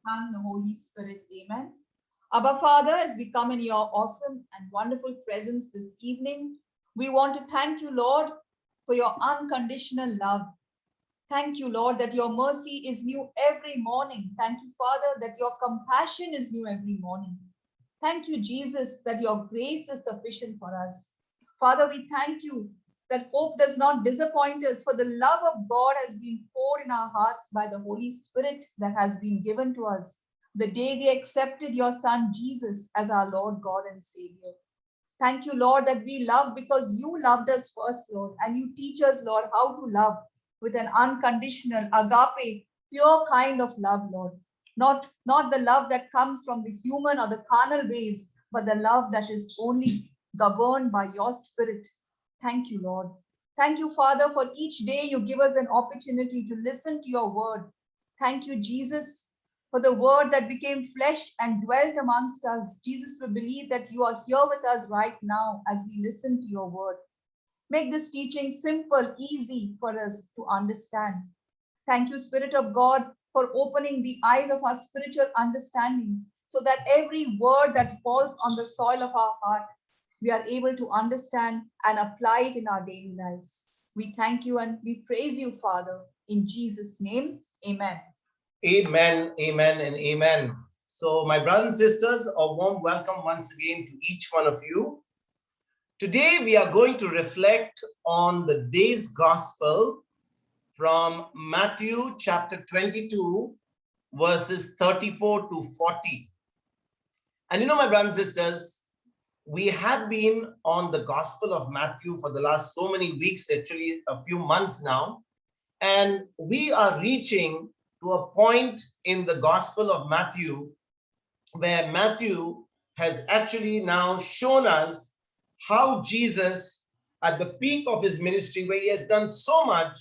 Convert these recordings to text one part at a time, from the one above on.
Son, the Holy Spirit. Amen. Abba Father, as we come in your awesome and wonderful presence this evening, we want to thank you, Lord, for your unconditional love. Thank you, Lord, that your mercy is new every morning. Thank you, Father, that your compassion is new every morning. Thank you, Jesus, that your grace is sufficient for us. Father, we thank you that hope does not disappoint us, for the love of God has been poured in our hearts by the Holy Spirit that has been given to us the day we accepted your Son, Jesus, as our Lord, God, and Savior. Thank you, Lord, that we love because you loved us first, Lord, and you teach us, Lord, how to love with an unconditional, agape, pure kind of love, Lord. Not the love that comes from the human or the carnal ways, but the love that is only governed by your spirit. Thank you, Lord. Thank you, Father, for each day you give us an opportunity to listen to your word. Thank you, Jesus, for the word that became flesh and dwelt amongst us. Jesus, we believe that you are here with us right now as we listen to your word. Make this teaching simple, easy for us to understand. Thank you, Spirit of God, for opening the eyes of our spiritual understanding so that every word that falls on the soil of our heart, we are able to understand and apply it in our daily lives. We thank you and we praise you, Father. In Jesus' name, amen. Amen, amen, and amen. So, my brothers and sisters, a warm welcome once again to each one of you. Today, we are going to reflect on the day's gospel from Matthew chapter 22, verses 34 to 40. And my brothers and sisters, we have been on the gospel of Matthew for the last so many weeks, actually, a few months now. And we are reaching to a point in the Gospel of Matthew where Matthew has actually now shown us how Jesus, at the peak of his ministry, where he has done so much,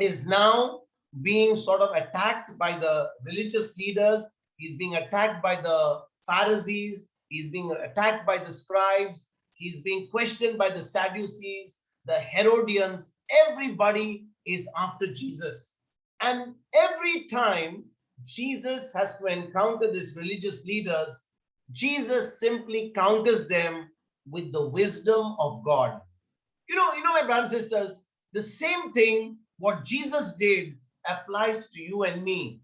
is now being sort of attacked by the religious leaders. He's being attacked by the Pharisees. He's being attacked by the scribes. He's being questioned by the Sadducees, the Herodians. Everybody is after Jesus. And every time Jesus has to encounter these religious leaders, Jesus simply counters them with the wisdom of God. My brothers and sisters, the same thing what Jesus did applies to you and me.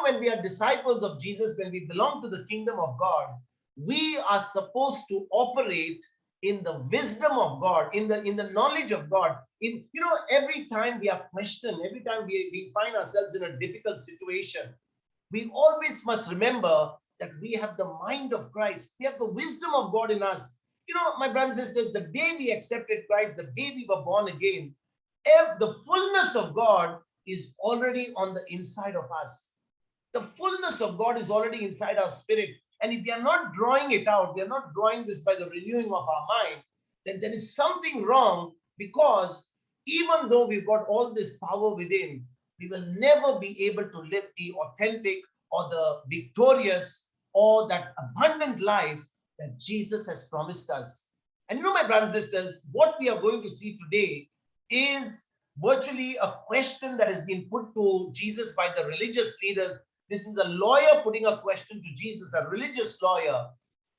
When we are disciples of Jesus, when we belong to the kingdom of God, we are supposed to operate in the wisdom of God, in the knowledge of God. Every time we are questioned, every time we find ourselves in a difficult situation, we always must remember that we have the mind of Christ. We have the wisdom of God in us. My brothers and sisters, the day we accepted Christ, the day we were born again, if the fullness of God is already on the inside of us. The fullness of God is already inside our spirit. And if we are not drawing it out, we are not drawing this by the renewing of our mind, then there is something wrong, because even though we've got all this power within, we will never be able to live the authentic or the victorious or that abundant life that Jesus has promised us. And my brothers and sisters, what we are going to see today is virtually a question that has been put to Jesus by the religious leaders. This is a lawyer putting a question to Jesus, a religious lawyer.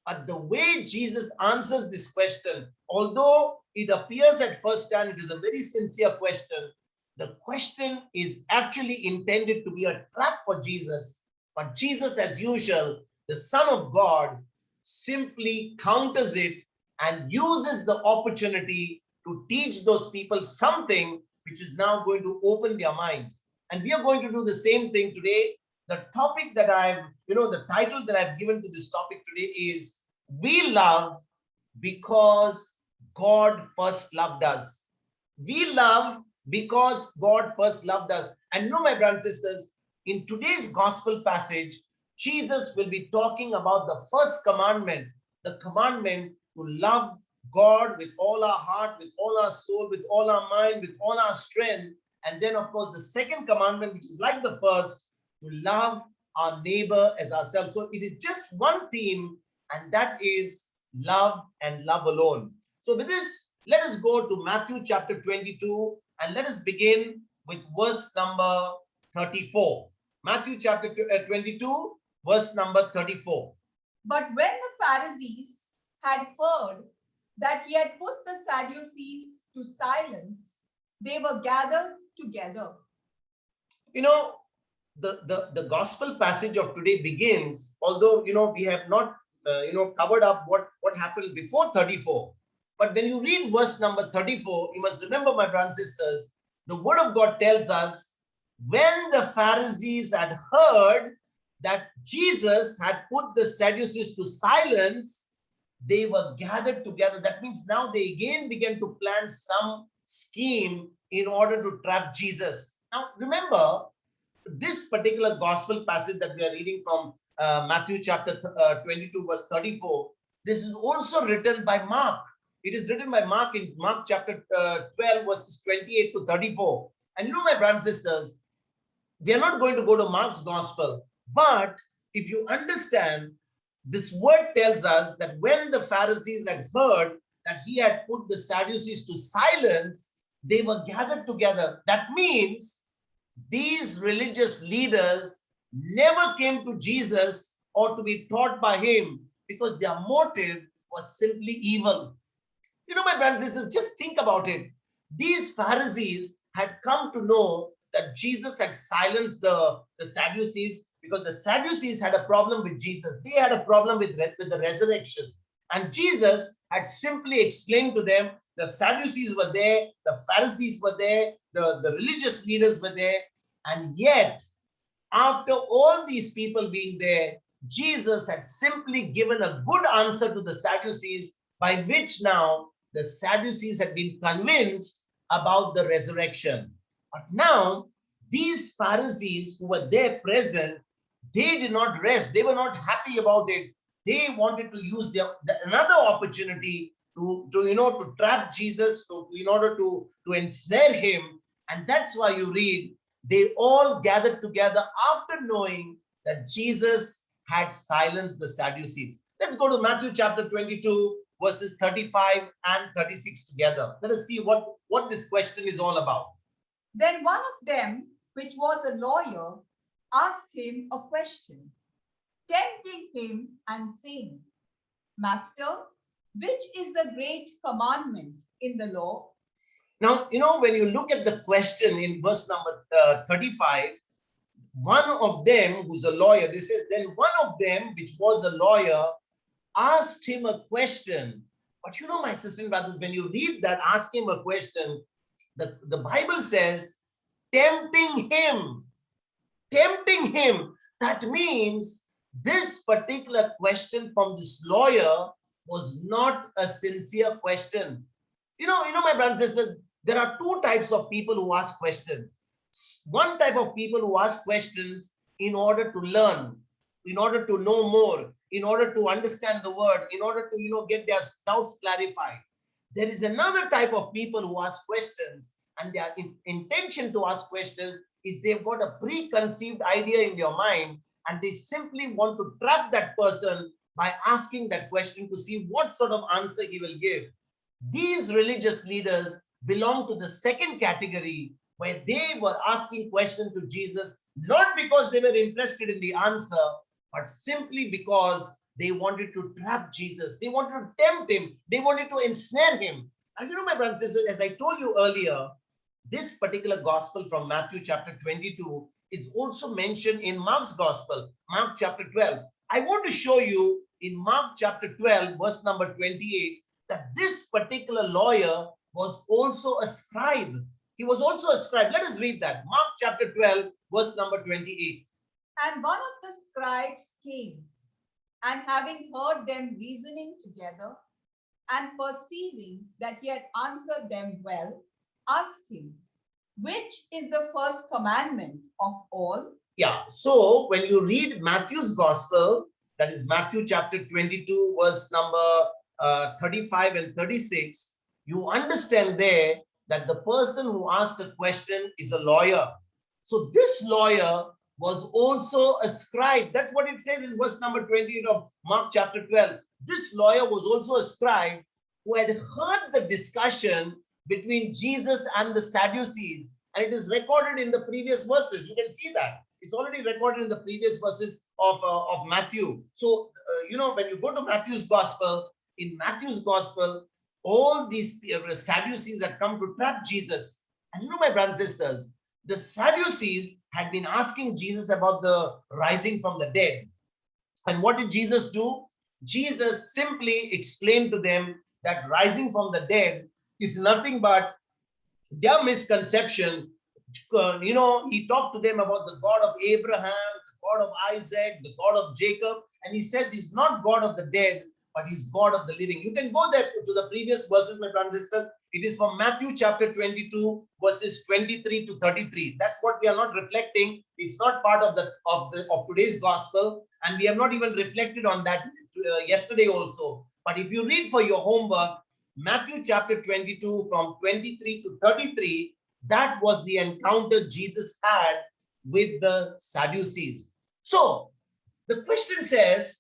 But the way Jesus answers this question, although it appears at first hand it is a very sincere question, the question is actually intended to be a trap for Jesus. But Jesus, as usual, the Son of God, simply counters it and uses the opportunity to teach those people something which is now going to open their minds. And we are going to do the same thing today. The topic that the title that I've given to this topic today is We Love Because God First Loved Us. We love because God first loved us. And my brothers and sisters, in today's gospel passage, Jesus will be talking about the first commandment, the commandment to love God with all our heart, with all our soul, with all our mind, with all our strength. And then, of course, the second commandment, which is like the first, to love our neighbor as ourselves. So it is just one theme, and that is love and love alone. So with this, let us go to Matthew chapter 22, and let us begin with verse number 34. Matthew chapter 22, verse number 34. But when the Pharisees had heard that he had put the Sadducees to silence, they were gathered together. You know, the gospel passage of today begins, although, we have not, covered up what happened before 34. But when you read verse number 34, you must remember, my brothers and sisters, the word of God tells us, when the Pharisees had heard that Jesus had put the Sadducees to silence, they were gathered together. That means now they again began to plan some scheme in order to trap Jesus. Now, remember, this particular gospel passage that we are reading from Matthew chapter 22, verse 34, this is also written by Mark. It is written by Mark in Mark chapter 12, verses 28 to 34. And my brothers and sisters, we are not going to go to Mark's gospel, but if you understand, this word tells us that when the Pharisees had heard that he had put the Sadducees to silence, they were gathered together. That means these religious leaders never came to Jesus or to be taught by him because their motive was simply evil. My brothers and sisters, just think about it. These Pharisees had come to know that Jesus had silenced the Sadducees because the Sadducees had a problem with Jesus. They had a problem with the resurrection. And Jesus had simply explained to them, the Sadducees were there, the Pharisees were there, the religious leaders were there. And yet, after all these people being there, Jesus had simply given a good answer to the Sadducees, by which now the Sadducees had been convinced about the resurrection. But now, these Pharisees who were there present, they did not rest. They were not happy about it. They wanted to use another opportunity to trap Jesus, in order to ensnare him. And that's why you read, they all gathered together after knowing that Jesus had silenced the Sadducees. Let's go to Matthew chapter 22, verses 35 and 36 together. Let us see what this question is all about. Then one of them, which was a lawyer, asked him a question, tempting him and saying, Master, which is the great commandment in the law? Now, when you look at the question in verse number 35, one of them who's a lawyer, this is, then one of them, which was a lawyer, asked him a question. But my sisters and brothers, when you read that, ask him a question, the Bible says, tempting him. Tempting him. That means this particular question from this lawyer was not a sincere question. My brothers and sisters, there are two types of people who ask questions. One type of people who ask questions in order to learn, in order to know more, in order to understand the word, in order to get their doubts clarified. There is another type of people who ask questions, and their intention to ask questions is they've got a preconceived idea in their mind, and they simply want to trap that person by asking that question to see what sort of answer he will give. These religious leaders belong to the second category, where they were asking questions to Jesus, not because they were interested in the answer, but simply because they wanted to trap Jesus. They wanted to tempt him. They wanted to ensnare him. And my brothers and sisters, as I told you earlier, this particular gospel from Matthew chapter 22 is also mentioned in Mark's gospel, Mark chapter 12. I want to show you in Mark chapter 12, verse number 28, that this particular lawyer was also a scribe. He was also a scribe. Let us read that. Mark chapter 12, verse number 28. And one of the scribes came, and having heard them reasoning together, and perceiving that he had answered them well, asked him, which is the first commandment of all? Yeah, so when you read Matthew's gospel, that is Matthew chapter 22, verse number 35 and 36, you understand there that the person who asked a question is a lawyer. So this lawyer was also a scribe. That's what it says in verse number 28 of Mark chapter 12. This lawyer was also a scribe who had heard the discussion between Jesus and the Sadducees. And it is recorded in the previous verses. You can see that. It's already recorded in the previous verses of Matthew. So, when you go to Matthew's gospel, in Matthew's gospel, all these Sadducees had come to trap Jesus. And my brothers and sisters, the Sadducees had been asking Jesus about the rising from the dead. And what did Jesus do? Jesus simply explained to them that rising from the dead is nothing but their misconception. He talked to them about the God of Abraham, the God of Isaac, the God of Jacob, and he says he's not God of the dead, but he's God of the living. You can go there to the previous verses, my brothers and sisters. It is from Matthew chapter 22, verses 23 to 33. That's what we are not reflecting. It's not part of today's gospel, and we have not even reflected on that yesterday also. But if you read for your homework, Matthew chapter 22 from 23 to 33, that was the encounter Jesus had with the Sadducees. So the question says,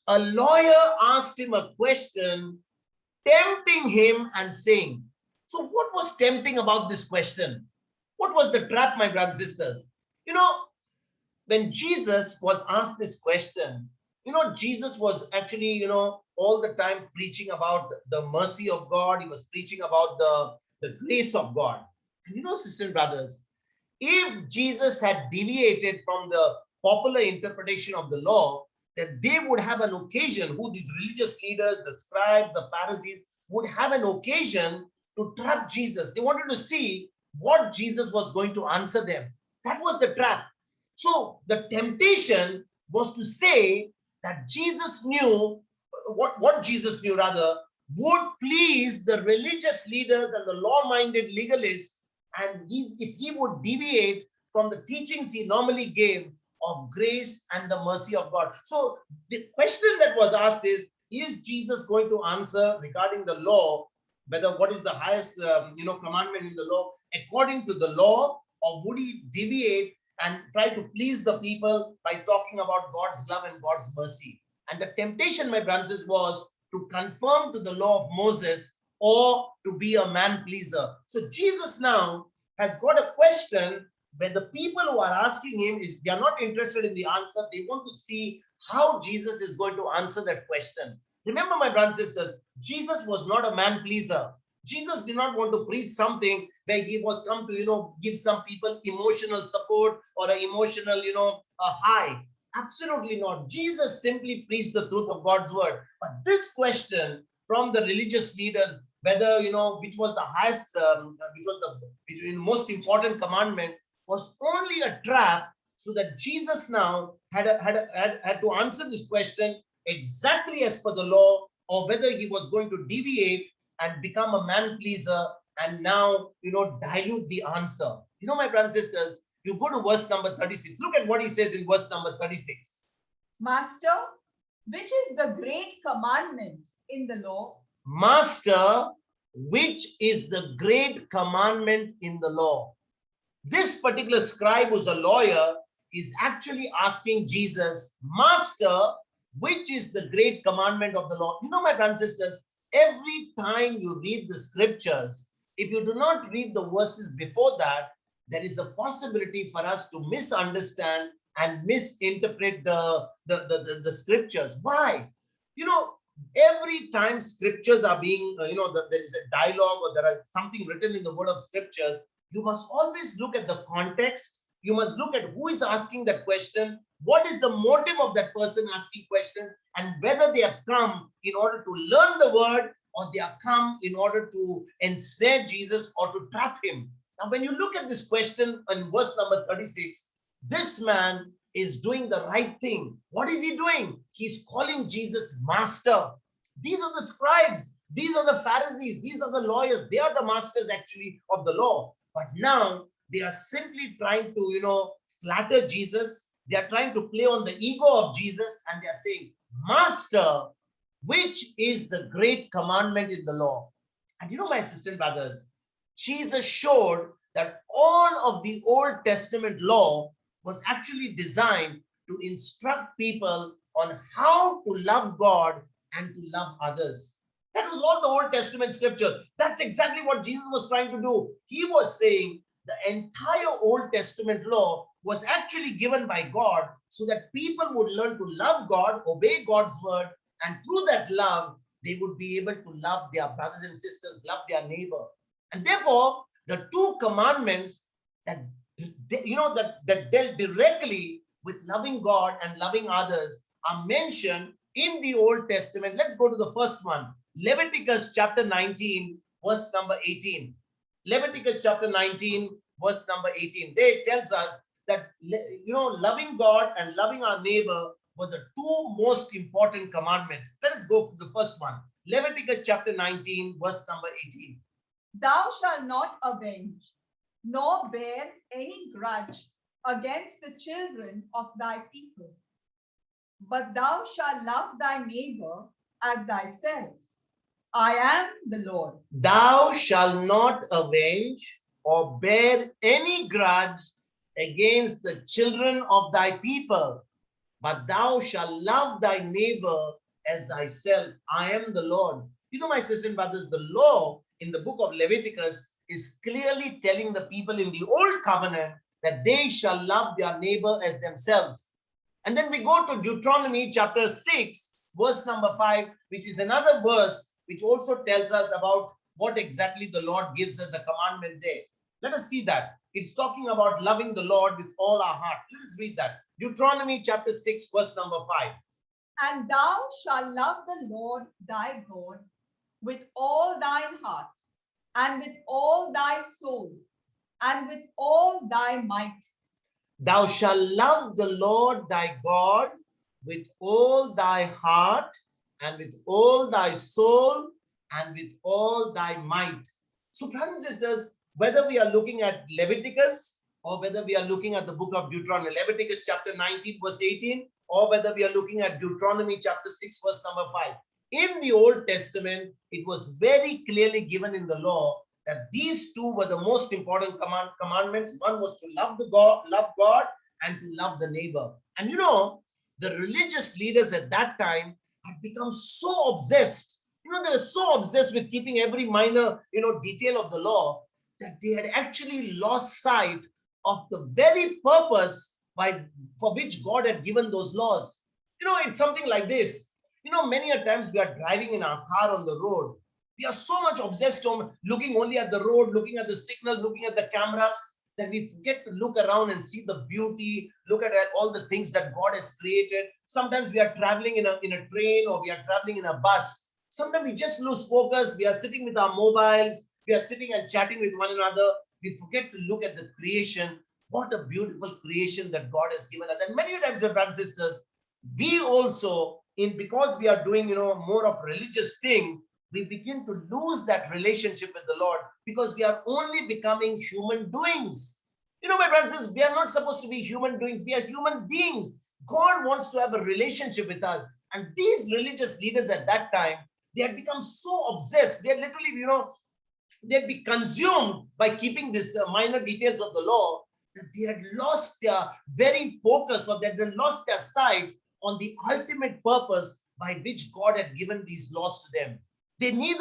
a lawyer asked him a question, tempting him and saying, so what was tempting about this question? What was the trap, my brothers and sisters? When Jesus was asked this question, Jesus was actually, all the time preaching about the mercy of God. He was preaching about the grace of God. And sisters and brothers, if Jesus had deviated from the popular interpretation of the law, that they would have an occasion, who these religious leaders, the scribes, the Pharisees, would have an occasion to trap Jesus. They wanted to see what Jesus was going to answer them. That was the trap. So the temptation was to say that Jesus knew, what Jesus knew rather, would please the religious leaders and the law-minded legalists, and if he would deviate from the teachings he normally gave of grace and the mercy of God. So the question that was asked is Jesus going to answer regarding the law, whether what is the highest commandment in the law according to the law, or would he deviate and try to please the people by talking about God's love and God's mercy? And the temptation, my brothers, was to conform to the law of Moses or to be a man pleaser. So Jesus now has got a question where the people who are asking him, they are not interested in the answer. They want to see how Jesus is going to answer that question. Remember, my brothers and sisters, Jesus was not a man pleaser. Jesus did not want to preach something where he was come to, give some people emotional support or an emotional, a high. Absolutely not. Jesus simply preached the truth of God's word. But this question from the religious leaders, whether, which was the highest, which was the most important commandment, was only a trap, so that Jesus now had to answer this question exactly as per the law, or whether he was going to deviate and become a man pleaser and now, dilute the answer. My brothers and sisters, you go to verse number 36. Look at what he says in verse number 36. Master, which is the great commandment in the law? Master, which is the great commandment in the law? This particular scribe, who's a lawyer, is actually asking Jesus, Master, which is the great commandment of the law? My brothers and sisters, every time you read the scriptures, if you do not read the verses before that, there is a possibility for us to misunderstand and misinterpret the scriptures. Why? Every time scriptures are being, there is a dialogue or there is something written in the word of scriptures, you must always look at the context. You must look at who is asking that question, what is the motive of that person asking question, and whether they have come in order to learn the word or they have come in order to ensnare Jesus or to trap him. Now, when you look at this question in verse number 36, this man is doing the right thing. What is he doing? He's calling Jesus master. These are the scribes. These are the Pharisees. These are the lawyers. They are the masters actually of the law. But now they are simply trying to, flatter Jesus. They are trying to play on the ego of Jesus, and they are saying, Master, which is the great commandment in the law? And my sister and brothers, Jesus showed that all of the Old Testament law was actually designed to instruct people on how to love God and to love others. That was all the Old Testament scripture. That's exactly what Jesus was trying to do. He was saying the entire Old Testament law was actually given by God so that people would learn to love God, obey God's word, and through that love, they would be able to love their brothers and sisters, love their neighbor. And therefore, the two commandments that that dealt directly with loving God and loving others are mentioned in the Old Testament. Let's go to the first one, Leviticus chapter 19, verse number 18. Leviticus chapter 19, verse number 18. There it tells us that loving God and loving our neighbor were the two most important commandments. Let us go for the first one. Leviticus chapter 19, verse number 18. Thou shalt not avenge, nor bear any grudge against the children of thy people, but thou shalt love thy neighbor as thyself. I am the Lord. Thou shalt not avenge or bear any grudge against the children of thy people, but thou shalt love thy neighbor as thyself. I am the Lord. You know, my sisters and brothers, the law in the book of Leviticus is clearly telling the people in the old covenant that they shall love their neighbor as themselves. And then we go to Deuteronomy chapter 6, verse number 5, which is another verse which also tells us about what exactly the Lord gives as a commandment there. Let us see that. It's talking about loving the Lord with all our heart. Let us read that. Deuteronomy chapter 6, verse number 5. And thou shalt love the Lord thy God with all thine heart, and with all thy soul, and with all thy might. Thou shalt love the Lord thy God with all thy heart, and with all thy soul, and with all thy might. So, brothers and sisters, whether we are looking at Leviticus or whether we are looking at the book of Deuteronomy, Leviticus chapter 19, verse 18, or whether we are looking at Deuteronomy chapter 6, verse number 5. In the Old Testament, it was very clearly given in the law that these two were the most important commandments. One was to love God, and to love the neighbor. And you know, the religious leaders at that time had become so obsessed. You know, they were so obsessed with keeping every minor, detail of the law that they had actually lost sight of the very purpose for which God had given those laws. You know, it's something like this. You know, many a times we are driving in our car on the road. We are so much obsessed on looking only at the road, looking at the signal, looking at the cameras, that we forget to look around and see the beauty, look at all the things that God has created. Sometimes we are traveling in a train, or we are traveling in a bus. Sometimes we just lose focus. We are sitting with our mobiles. We are sitting and chatting with one another. We forget to look at the creation. What a beautiful creation that God has given us. And many times, my brothers and sisters, we also, because we are doing, more of religious thing, we begin to lose that relationship with the Lord, because we are only becoming human doings. You know, my brothers and sisters, we are not supposed to be human doings. We are human beings. God wants to have a relationship with us. And these religious leaders at that time, they had become so obsessed. They literally, they'd be consumed by keeping these minor details of the law, that they had lost their very focus, or that they had lost their sight on the ultimate purpose by which God had given these laws to them. They did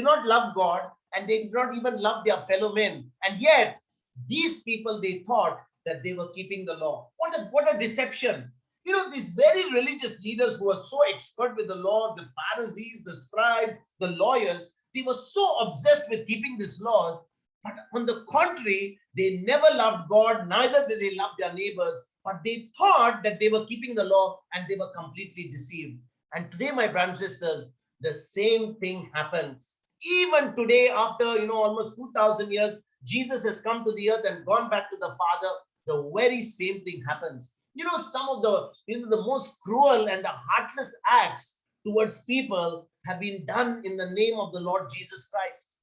not love God, and they did not even love their fellow men. And yet, these people, they thought that they were keeping the law. What a deception. You know, these very religious leaders who were so expert with the law, the Pharisees, the scribes, the lawyers, they were so obsessed with keeping these laws. But on the contrary, they never loved God, neither did they love their neighbors, but they thought that they were keeping the law, and they were completely deceived. And today, my brothers and sisters, the same thing happens. Even today, after, almost 2000 years, Jesus has come to the earth and gone back to the Father. The very same thing happens. You know, some of the most cruel and the heartless acts towards people have been done in the name of the Lord Jesus Christ.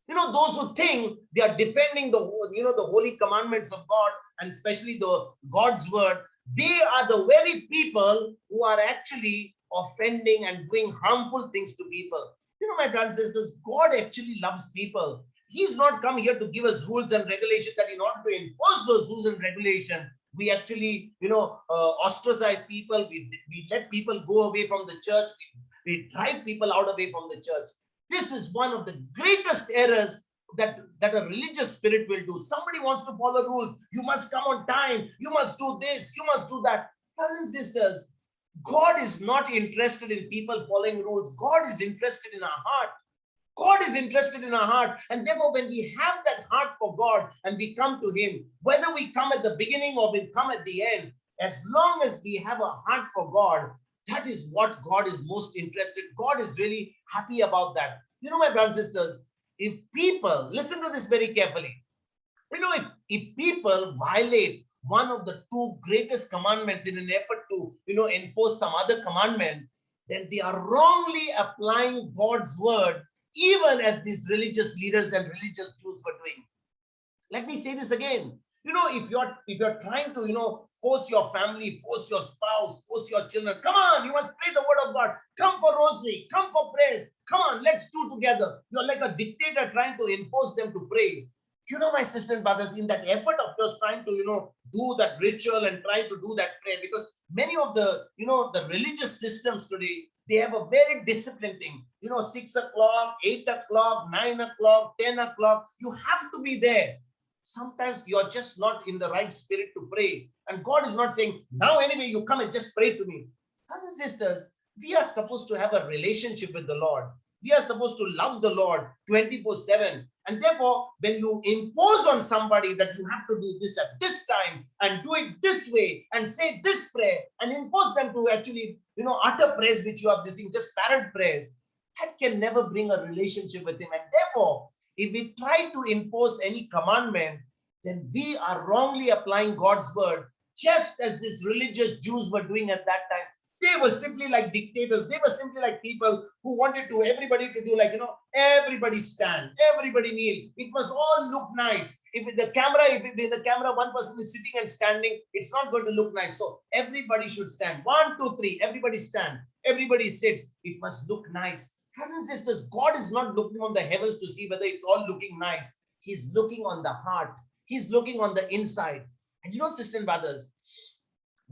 You know, those who think they are defending the holy commandments of God, and especially the God's word, they are the very people who are actually offending and doing harmful things to people. You know, my brothers and sisters, God actually loves people. He's not come here to give us rules and regulations, that in order to enforce those rules and regulations, we actually, ostracize people. We let people go away from the church. We drive people out away from the church. This is one of the greatest errors that a religious spirit will do. Somebody wants to follow rules. You must come on time. You must do this. You must do that. Brothers and sisters, God is not interested in people following rules. God is interested in our heart. God is interested in our heart. And therefore, when we have that heart for God and we come to Him, whether we come at the beginning or we come at the end, as long as we have a heart for God, that is what God is most interested. God is really happy about that. You know, my brothers and sisters, if people, listen to this very carefully, you know, if people violate one of the two greatest commandments in an effort to, enforce some other commandment, then they are wrongly applying God's word, even as these religious leaders and religious Jews were doing. Let me say this again. You know, if you're trying to, force your family, force your spouse, force your children, come on, you must pray the word of God. Come for rosary, come for prayers. Come on, let's do together. You're like a dictator trying to enforce them to pray. You know, my sisters and brothers, in that effort of just trying to, do that ritual and trying to do that prayer, because many of the, the religious systems today, they have a very disciplined thing. 6 o'clock, 8 o'clock, 9 o'clock, 10 o'clock, you have to be there. Sometimes you're just not in the right spirit to pray. And God is not saying, now anyway, you come and just pray to me. Brothers and sisters, we are supposed to have a relationship with the Lord. We are supposed to love the Lord 24/7. And therefore, when you impose on somebody that you have to do this at this time and do it this way and say this prayer and impose them to actually, utter prayers which you are missing, just parrot prayers, that can never bring a relationship with Him. And therefore, if we try to enforce any commandment, then we are wrongly applying God's word, just as these religious Jews were doing at that time. They were simply like dictators. They were simply like people who wanted to everybody to do like, everybody stand, everybody kneel. It must all look nice. If in the camera, one person is sitting and standing, it's not going to look nice. So everybody should stand. 1, 2, 3, everybody stand. Everybody sits. It must look nice. Brothers and sisters, God is not looking on the heavens to see whether it's all looking nice. He's looking on the heart. He's looking on the inside. And sisters and brothers,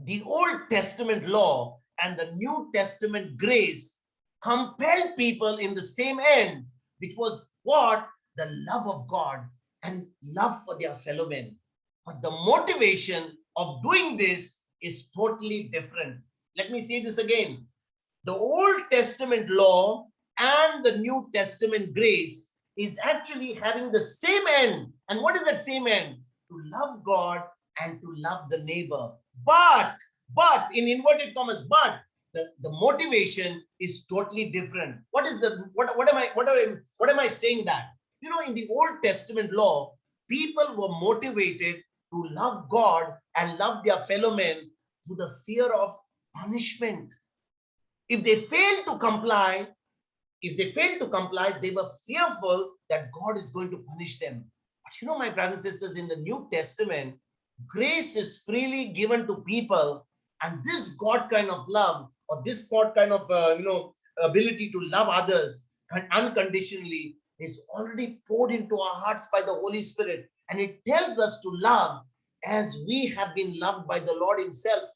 the Old Testament law and the New Testament grace compelled people in the same end, which was what? The love of God and love for their fellow men. But the motivation of doing this is totally different. Let me say this again. The Old Testament law and the New Testament grace is actually having the same end. And what is that same end? To love God and to love the neighbor. But in inverted commas, but the motivation is totally different. What am I saying that? In the Old Testament law, people were motivated to love God and love their fellow men through the fear of punishment. If they failed to comply, they were fearful that God is going to punish them. But my brothers and sisters, in the New Testament, grace is freely given to people, and this God kind of love, or this God kind of ability to love others unconditionally, is already poured into our hearts by the Holy Spirit, and it tells us to love as we have been loved by the Lord Himself.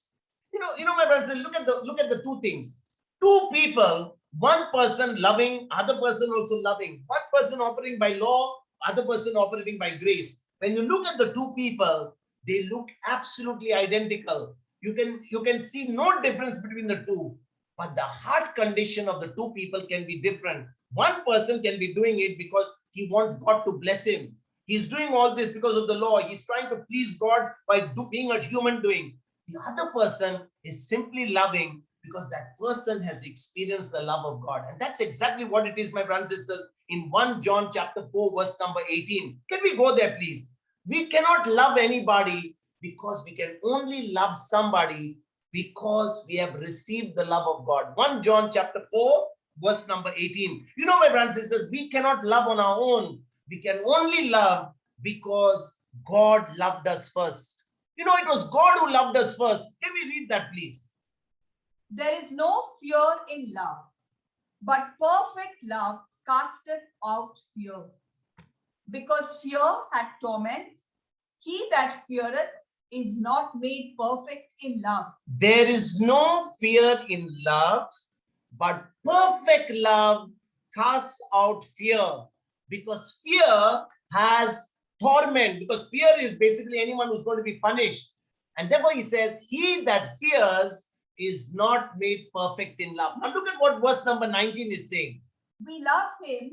My brothers, look at the two things. Two people, one person loving, other person also loving. One person operating by law, other person operating by grace. When you look at the two people, they look absolutely identical. You can see no difference between the two, but the heart condition of the two people can be different. One person can be doing it because he wants God to bless him. He's doing all this because of the law. He's trying to please God by being a human doing. The other person is simply loving because that person has experienced the love of God. And that's exactly what it is, my brothers and sisters, in 1 John chapter 4, verse number 18. Can we go there, please? We cannot love anybody because we can only love somebody because we have received the love of God. 1 John chapter 4, verse number 18. My brothers and sisters, we cannot love on our own. We can only love because God loved us first. It was God who loved us first. Can we read that, please? There is no fear in love, but perfect love casteth out fear. Because fear hath torment, he that feareth is not made perfect in love. There is no fear in love, but perfect love casts out fear. Because fear has torment, because fear is basically anyone who's going to be punished. And therefore he says, he that fears is not made perfect in love. Now look at what verse number 19 is saying. We love him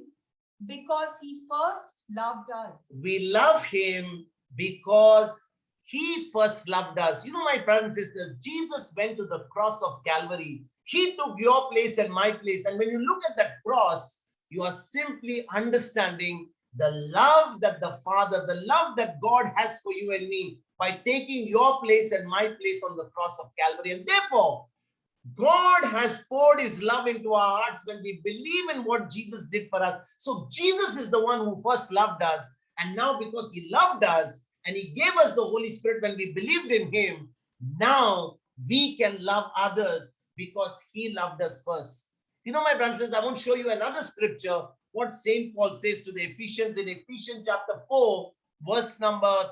because he first loved us. We love him because he first loved us. You know, my brothers and sisters, Jesus went to the cross of Calvary. He took your place and my place. And when you look at that cross, you are simply understanding the love that the Father, the love that God has for you and me by taking your place and my place on the cross of Calvary. And therefore, God has poured his love into our hearts when we believe in what Jesus did for us. So Jesus is the one who first loved us. And now because he loved us and he gave us the Holy Spirit when we believed in him, now we can love others because he loved us first. You know, my brothers and sisters, I want to show you another scripture, what St. Paul says to the Ephesians in Ephesians chapter 4, verse number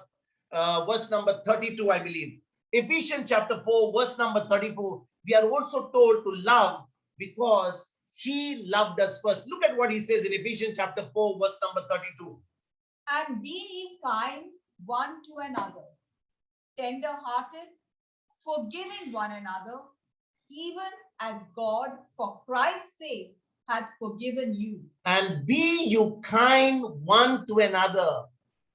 32, I believe. Ephesians chapter 4, verse number 34. We are also told to love because he loved us first. Look at what he says in Ephesians chapter 4, verse number 32. And be ye kind one to another, tender-hearted, forgiving one another, even as God, for Christ's sake, hath forgiven you. And be you kind one to another,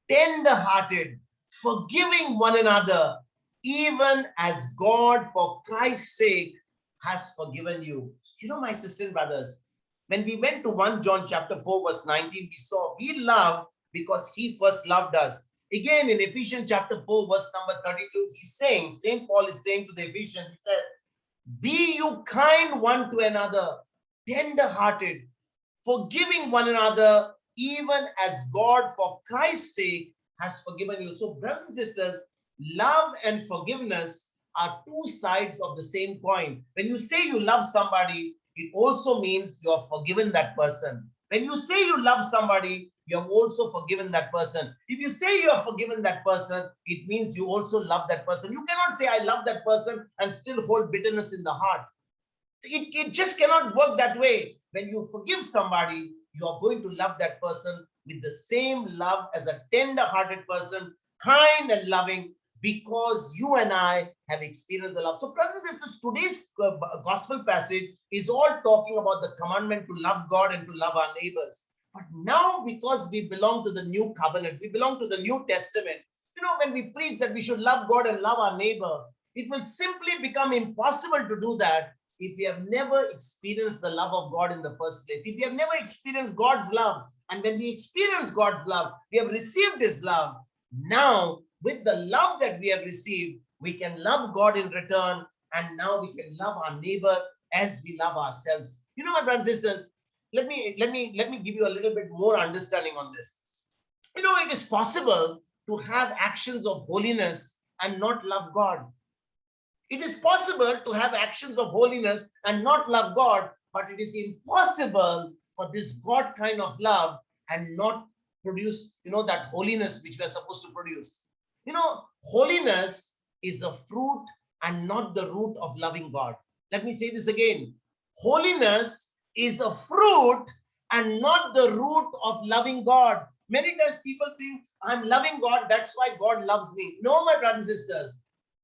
tender-hearted, forgiving one another, even as God, for Christ's sake, has forgiven you. You know, my sisters and brothers, when we went to 1 John chapter 4, verse 19, we saw we love because he first loved us. Again, in Ephesians chapter 4, verse number 32, he's saying, St. Paul is saying to the Ephesians, he says, be you kind one to another, tender-hearted, forgiving one another, even as God, for Christ's sake, has forgiven you. So, brothers and sisters, love and forgiveness are two sides of the same coin. When you say you love somebody, it also means you have forgiven that person. When you say you love somebody, you have also forgiven that person. If you say you have forgiven that person, it means you also love that person. You cannot say, I love that person and still hold bitterness in the heart. It just cannot work that way. When you forgive somebody, you are going to love that person with the same love as a tender-hearted person, kind and loving, because you and I have experienced the love. So, brothers and sisters, today's gospel passage is all talking about the commandment to love God and to love our neighbors. But now, because we belong to the new covenant, we belong to the New Testament, you know, when we preach that we should love God and love our neighbor, it will simply become impossible to do that if we have never experienced the love of God in the first place. If we have never experienced God's love, and when we experience God's love, we have received his love. Now, with the love that we have received, we can love God in return, and now we can love our neighbor as we love ourselves. You know, my brothers and sisters, let me give you a little bit more understanding on this. You know, it is possible to have actions of holiness and not love God. It is possible to have actions of holiness and not love God, but it is impossible for this God kind of love and not produce, you know, that holiness which we are supposed to produce. You know, holiness is a fruit and not the root of loving God. Let me say this again. Holiness is a fruit and not the root of loving God. Many times people think, I'm loving God, that's why God loves me. No, my brothers and sisters.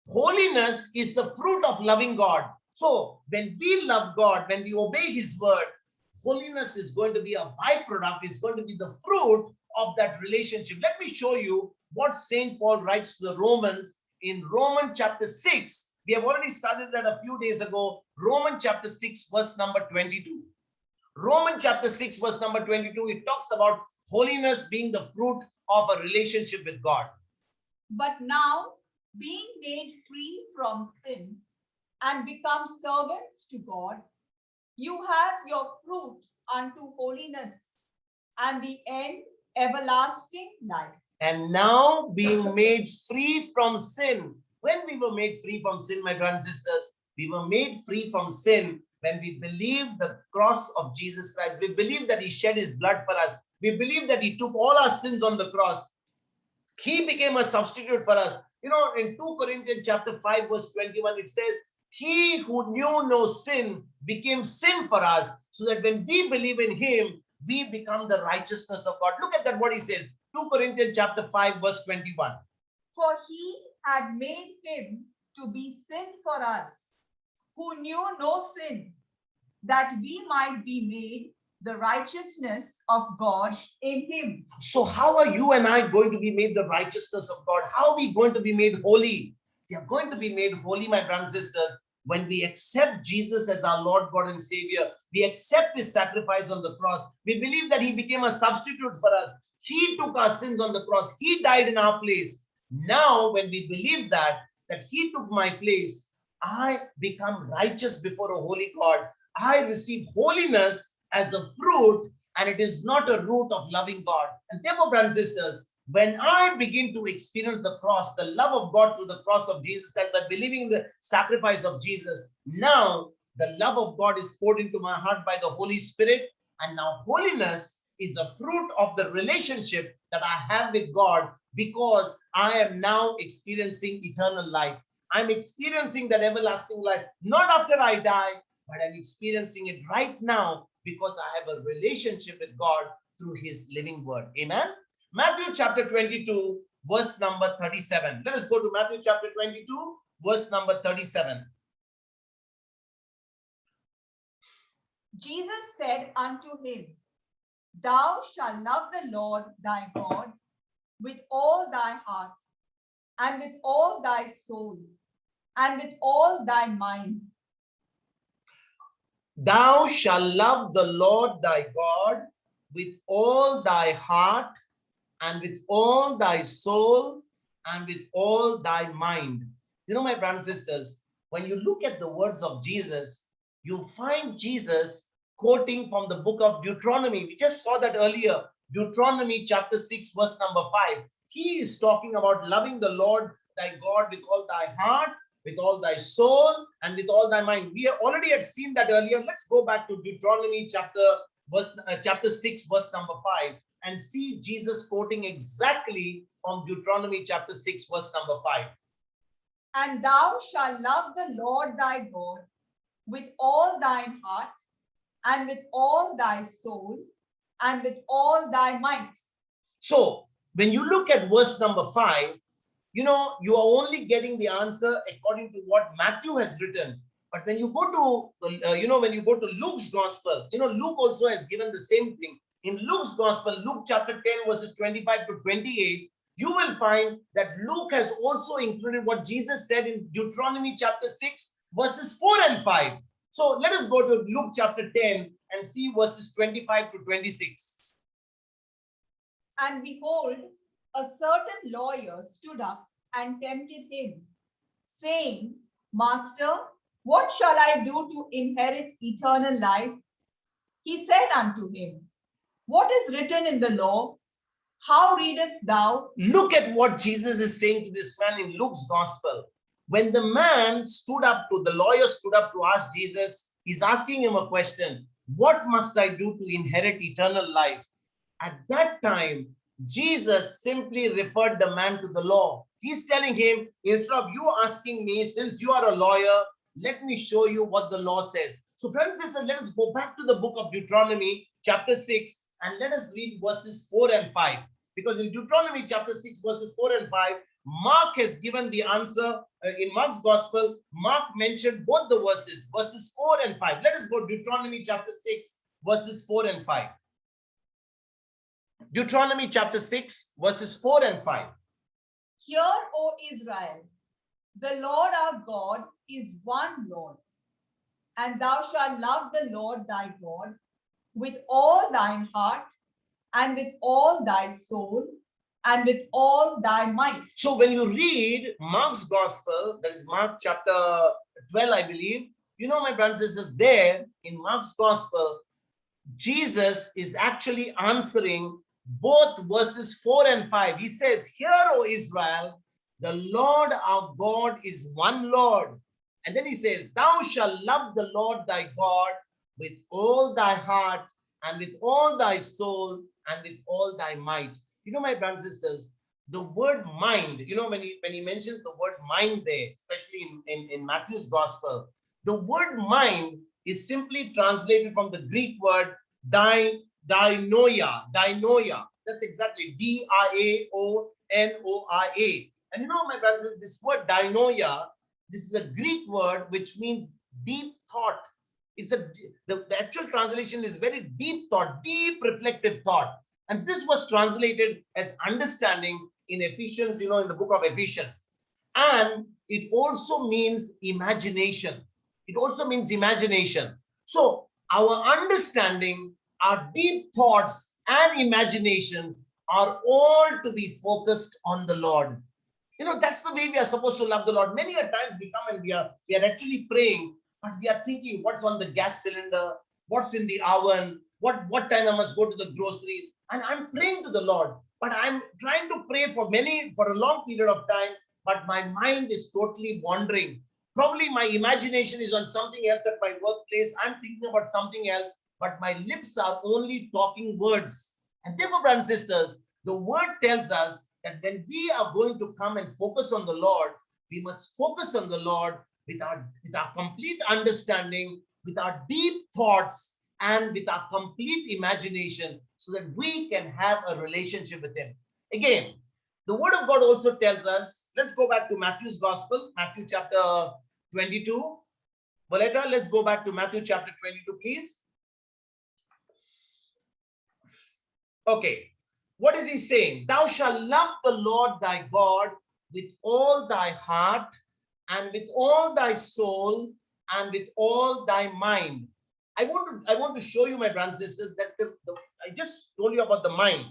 Holiness is the fruit of loving God. So when we love God, when we obey his word, holiness is going to be a byproduct. It's going to be the fruit of that relationship. Let me show you what St. Paul writes to the Romans in Romans chapter 6. We have already studied that a few days ago. Romans chapter 6, verse number 22. Romans chapter 6, verse number 22, it talks about holiness being the fruit of a relationship with God. But now, being made free from sin and become servants to God, you have your fruit unto holiness, and the end everlasting life. And now being made free from sin. When we were made free from sin, my brothers and sisters, we were made free from sin when we believe the cross of Jesus Christ. We believe that he shed his blood for us. We believe that he took all our sins on the cross. He became a substitute for us. You know, in 2 Corinthians chapter 5, verse 21, it says, he who knew no sin became sin for us, so that when we believe in him, we become the righteousness of God. Look at that, what he says. 2 Corinthians chapter 5, verse 21. For he had made him to be sin for us, who knew no sin, that we might be made the righteousness of God in him. So how are you and I going to be made the righteousness of God? How are we going to be made holy? We are going to be made holy, my brothers and sisters, when we accept Jesus as our Lord, God, and Savior. We accept his sacrifice on the cross. We believe that he became a substitute for us. He took our sins on the cross. He died in our place. Now, when we believe that he took my place, I become righteous before a holy God. I receive holiness as a fruit, and it is not a root of loving God. And therefore, brothers and sisters, when I begin to experience the cross, the love of God through the cross of Jesus Christ, by believing in the sacrifice of Jesus, now the love of God is poured into my heart by the Holy Spirit. And now holiness is a fruit of the relationship that I have with God, because I am now experiencing eternal life. I'm experiencing that everlasting life, not after I die, but I'm experiencing it right now because I have a relationship with God through his living word. Amen. Matthew chapter 22, verse number 37. Let us go to Matthew chapter 22, verse number 37. Jesus said unto him, Thou shalt love the Lord thy God with all thy heart, and with all thy soul, and with all thy mind. Thou shalt love the Lord thy God with all thy heart, and with all thy soul, and with all thy mind. You know, my brothers and sisters, when you look at the words of Jesus, you find Jesus quoting from the book of Deuteronomy. We just saw that earlier. Deuteronomy chapter 6, verse number 5. He is talking about loving the Lord thy God with all thy heart, with all thy soul, and with all thy mind. We already had seen that earlier. Let's go back to Deuteronomy chapter 6, verse number 5, and see Jesus quoting exactly from Deuteronomy chapter 6, verse number 5. And thou shalt love the Lord thy God with all thine heart, and with all thy soul, and with all thy might. So when you look at verse number 5, you know, you are only getting the answer according to what Matthew has written. But when you go to, when you go to Luke's gospel, Luke also has given the same thing. In Luke's gospel, Luke chapter 10, verses 25 to 28, you will find that Luke has also included what Jesus said in Deuteronomy chapter 6, verses 4 and 5. So let us go to Luke chapter 10 and see verses 25 to 26. And behold, a certain lawyer stood up and tempted him, saying, Master, what shall I do to inherit eternal life? He said unto him, What is written in the law? How readest thou? Look at what Jesus is saying to this man in Luke's gospel. When the lawyer stood up to ask Jesus, he's asking him a question. What must I do to inherit eternal life? At that time, Jesus simply referred the man to the law. He's telling him, instead of you asking me, since you are a lawyer, let me show you what the law says. So, brothers and sisters, let us go back to the book of Deuteronomy, chapter 6, and let us read verses 4 and 5. Because in Deuteronomy chapter 6, verses 4 and 5, Mark has given the answer. In Mark's gospel, Mark mentioned both the verses 4 and 5. Let us go to Deuteronomy chapter 6, verses 4 and 5. Deuteronomy chapter 6, verses 4 and 5. Hear, O Israel, the Lord our God is one Lord, and thou shalt love the Lord thy God with all thine heart, and with all thy soul, and with all thy might. So when you read Mark's gospel, that is Mark chapter 12, I believe, my brothers and sisters, there in Mark's gospel, Jesus is actually answering both verses 4 and 5. He says, Hear, O Israel, the Lord our God is one Lord. And then he says, Thou shalt love the Lord thy God with all thy heart, and with all thy soul, and with all thy might. My brothers and sisters, the word mind, when he mentions the word mind there, especially in Matthew's gospel, the word mind is simply translated from the Greek word Dianoia. Dianoia. That's exactly Diaonoia. And you know, my brothers, this word dianoia, this is a Greek word which means deep thought. It's the actual translation is very deep thought, deep reflective thought. And this was translated as understanding in Ephesians, in the book of Ephesians. And it also means imagination. It also means imagination. So our understanding, our deep thoughts and imaginations are all to be focused on the Lord. That's the way we are supposed to love the Lord. Many a times we come and we are actually praying, but we are thinking what's on the gas cylinder, what's in the oven, what time I must go to the groceries. And I'm praying to the Lord, but I'm trying to pray for a long period of time, but my mind is totally wandering. Probably my imagination is on something else at my workplace. I'm thinking about something else, but my lips are only talking words. And therefore, brothers and sisters, the word tells us that when we are going to come and focus on the Lord, we must focus on the Lord with our complete understanding, with our deep thoughts, and with our complete imagination, so that we can have a relationship with Him. Again, the Word of God also tells us, let's go back to Matthew's Gospel, Matthew chapter 22. Boletta, let's go back to Matthew chapter 22, please. Okay. What is he saying? Thou shalt love the Lord thy God with all thy heart and with all thy soul and with all thy mind. I want to show you, my brothers and sisters, that I just told you about the mind.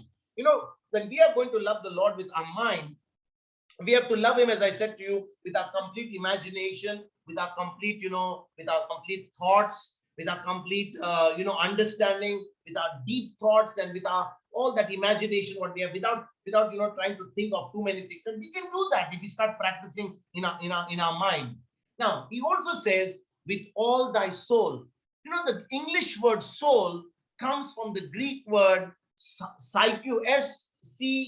When we are going to love the Lord with our mind, we have to love Him, as I said to you, with our complete imagination, with our complete, with our complete thoughts, with our complete, understanding, with our deep thoughts, and with our all that imagination what we have, without trying to think of too many things. And we can do that if we start practicing in our mind. Now he also says with all thy soul. The English word soul comes from the Greek word psyche, S-C-E-U-C-H-E.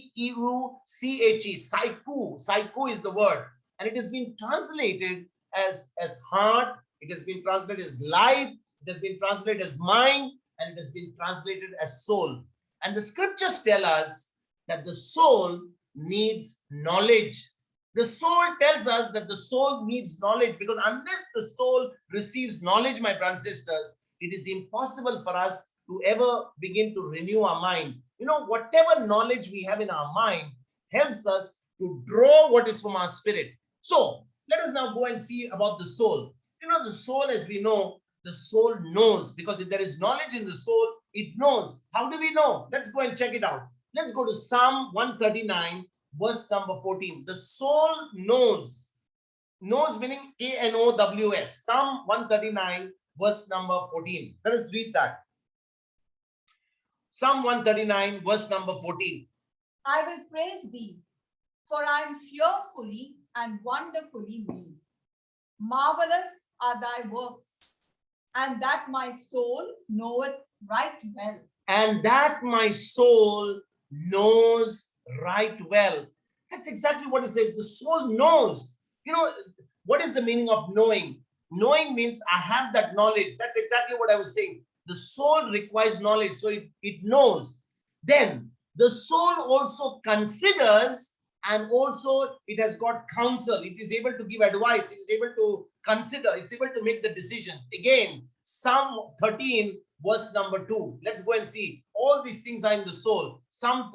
Psyche is the word, and it has been translated as heart, it has been translated as life, it has been translated as mind, and it has been translated as soul. And the scriptures tell us that the soul needs knowledge. The soul tells us that the soul needs knowledge, because unless the soul receives knowledge, my brothers and sisters, it is impossible for us to ever begin to renew our mind. Whatever knowledge we have in our mind helps us to draw what is from our spirit. So let us now go and see about the soul. The soul, as we know, the soul knows, because if there is knowledge in the soul, it knows. How do we know? Let's go and check it out. Let's go to Psalm 139, verse number 14. The soul knows. Knows meaning K-N-O-W-S. Psalm 139, verse number 14. Let us read that. Psalm 139, verse number 14. I will praise thee, for I am fearfully and wonderfully made. Marvelous are thy works, and that my soul knoweth right well. And that my soul knows right well. That's exactly what it says. The soul knows. What is the meaning of knowing? Knowing means I have that knowledge. That's exactly what I was saying. The soul requires knowledge, so it knows. Then the soul also considers, and also it has got counsel. It is able to give advice. It is able to consider. It's able to make the decision. Again, Psalm 13, verse number 2. Let's go and see. All these things are in the soul. Psalm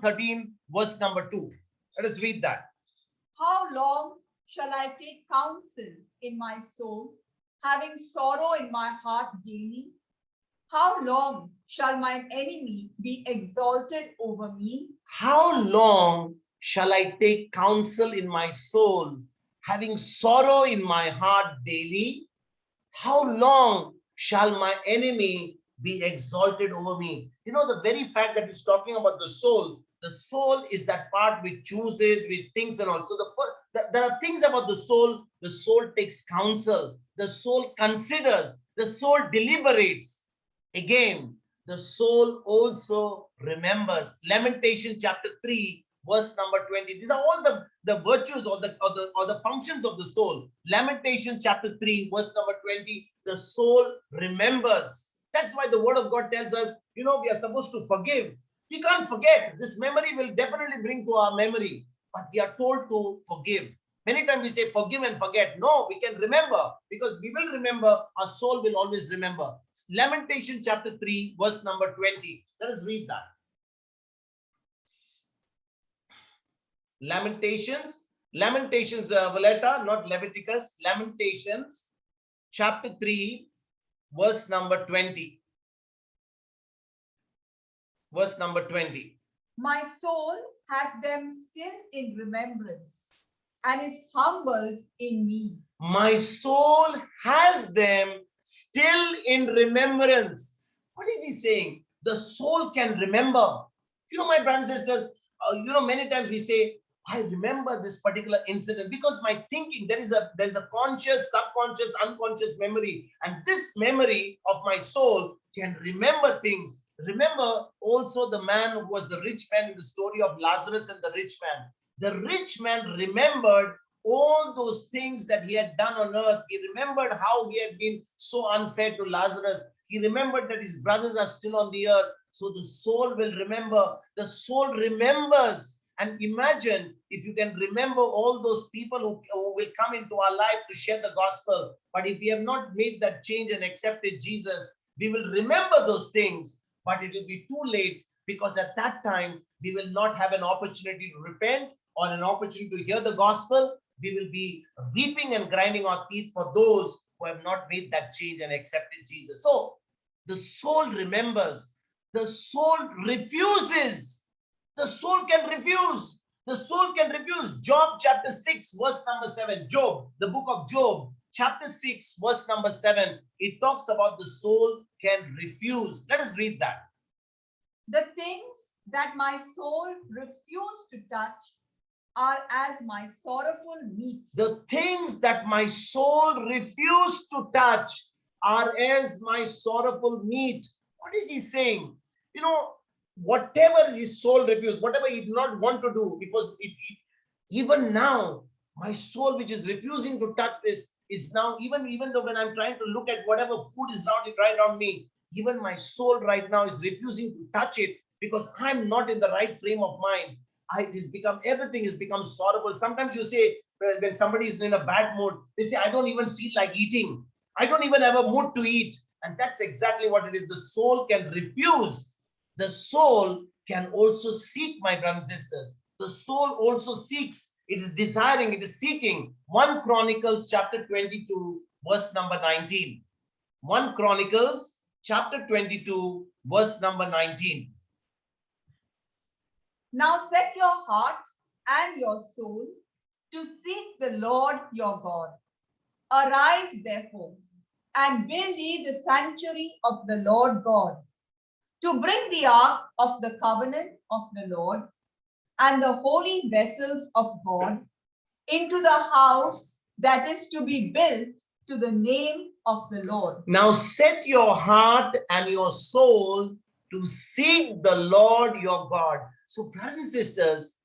13, verse number 2. Let us read that. How long shall I take counsel in my soul, having sorrow in my heart daily? How long shall mine enemy be exalted over me? How long shall I take counsel in my soul, having sorrow in my heart daily? How long shall my enemy be exalted over me? The very fact that he's talking about the soul is that part which chooses, which thinks, and also there are things about the soul. The soul takes counsel, the soul considers, the soul deliberates. Again, the soul also remembers. Lamentation chapter 3, verse number 20. These are all the virtues or the functions of the soul. Lamentation chapter 3, verse number 20. The soul remembers. That's why the word of God tells us, we are supposed to forgive. We can't forget. This memory will definitely bring to our memory, but we are told to forgive. Many times we say forgive and forget. No, we can remember, because we will remember. Our soul will always remember. Lamentation chapter 3, verse number 20. Let us read that. Lamentations, Valletta, not Leviticus. Lamentations chapter 3, verse number 20. Verse number 20. My soul hath them still in remembrance, and is humbled in me. My soul has them still in remembrance. What is he saying? The soul can remember. My brothers and sisters, many times we say, I remember this particular incident because my thinking, there is a conscious, subconscious, unconscious memory. And this memory of my soul can remember things. Remember also the man who was the rich man in the story of Lazarus and the rich man. The rich man remembered all those things that he had done on earth. He remembered how he had been so unfair to Lazarus. He remembered that his brothers are still on the earth. So the soul will remember. The soul remembers. And imagine if you can remember all those people who will come into our life to share the gospel. But if we have not made that change and accepted Jesus, we will remember those things, but it will be too late, because at that time, we will not have an opportunity to repent or an opportunity to hear the gospel. We will be weeping and grinding our teeth for those who have not made that change and accepted Jesus. So the soul remembers. The soul refuses. The soul can refuse. The soul can refuse. Job chapter 6, verse number 7. Job, the book of Job, chapter 6, verse number 7. It talks about the soul can refuse. Let us read that. The things that my soul refused to touch are as my sorrowful meat. The things that my soul refused to touch are as my sorrowful meat. What is he saying? Whatever his soul refused, whatever he did not want to do, even now, my soul which is refusing to touch this is now, even though when I'm trying to look at whatever food is right around me, even my soul right now is refusing to touch it, because I'm not in the right frame of mind. Everything has become sorrowful. Sometimes you say, when somebody is in a bad mood, they say, I don't even feel like eating. I don't even have a mood to eat. And that's exactly what it is. The soul can refuse. The soul can also seek, my brothers and sisters. The soul also seeks. It is desiring, it is seeking. 1 Chronicles chapter 22, verse number 19. 1 Chronicles chapter 22, verse number 19. Now set your heart and your soul to seek the Lord your God. Arise, therefore, and build ye the sanctuary of the Lord God, to bring the ark of the covenant of the Lord and the holy vessels of God into the house that is to be built to the name of the Lord. Now set your heart and your soul to seek the Lord your God. So, brothers and sisters,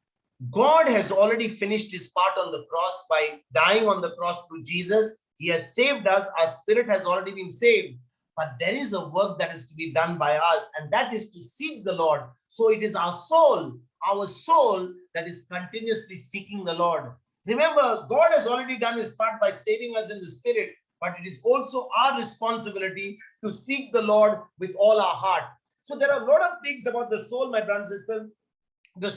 God has already finished his part on the cross by dying on the cross through Jesus. He has saved us. Our spirit has already been saved. But there is a work that is to be done by us, and that is to seek the Lord. So it is our soul that is continuously seeking the Lord. Remember, God has already done his part by saving us in the spirit, but it is also our responsibility to seek the Lord with all our heart. So there are a lot of things about the soul, my brothers and sisters. The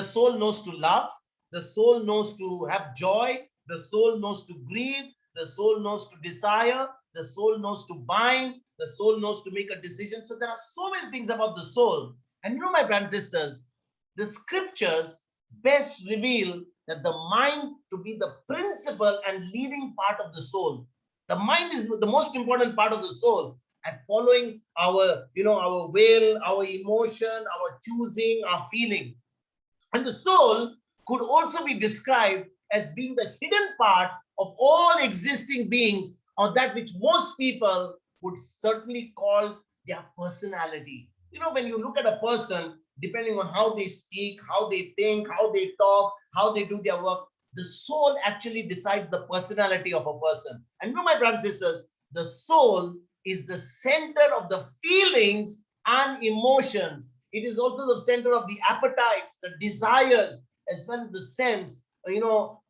soul knows to love. The soul knows to have joy. The soul knows to grieve. The soul knows to desire. The soul knows to bind. The soul knows to make a decision. So there are so many things about the soul. And my brothers and sisters, the scriptures best reveal that the mind to be the principal and leading part of the soul. The mind is the most important part of the soul, and following our will, our emotion, our choosing, our feeling. And the soul could also be described as being the hidden part of all existing beings, or that which most people would certainly call their personality. When you look at a person, depending on how they speak, how they think, how they talk, how they do their work, the soul actually decides the personality of a person. And my brothers and sisters, the soul is the center of the feelings and emotions. It is also the center of the appetites, the desires, as well as the sense,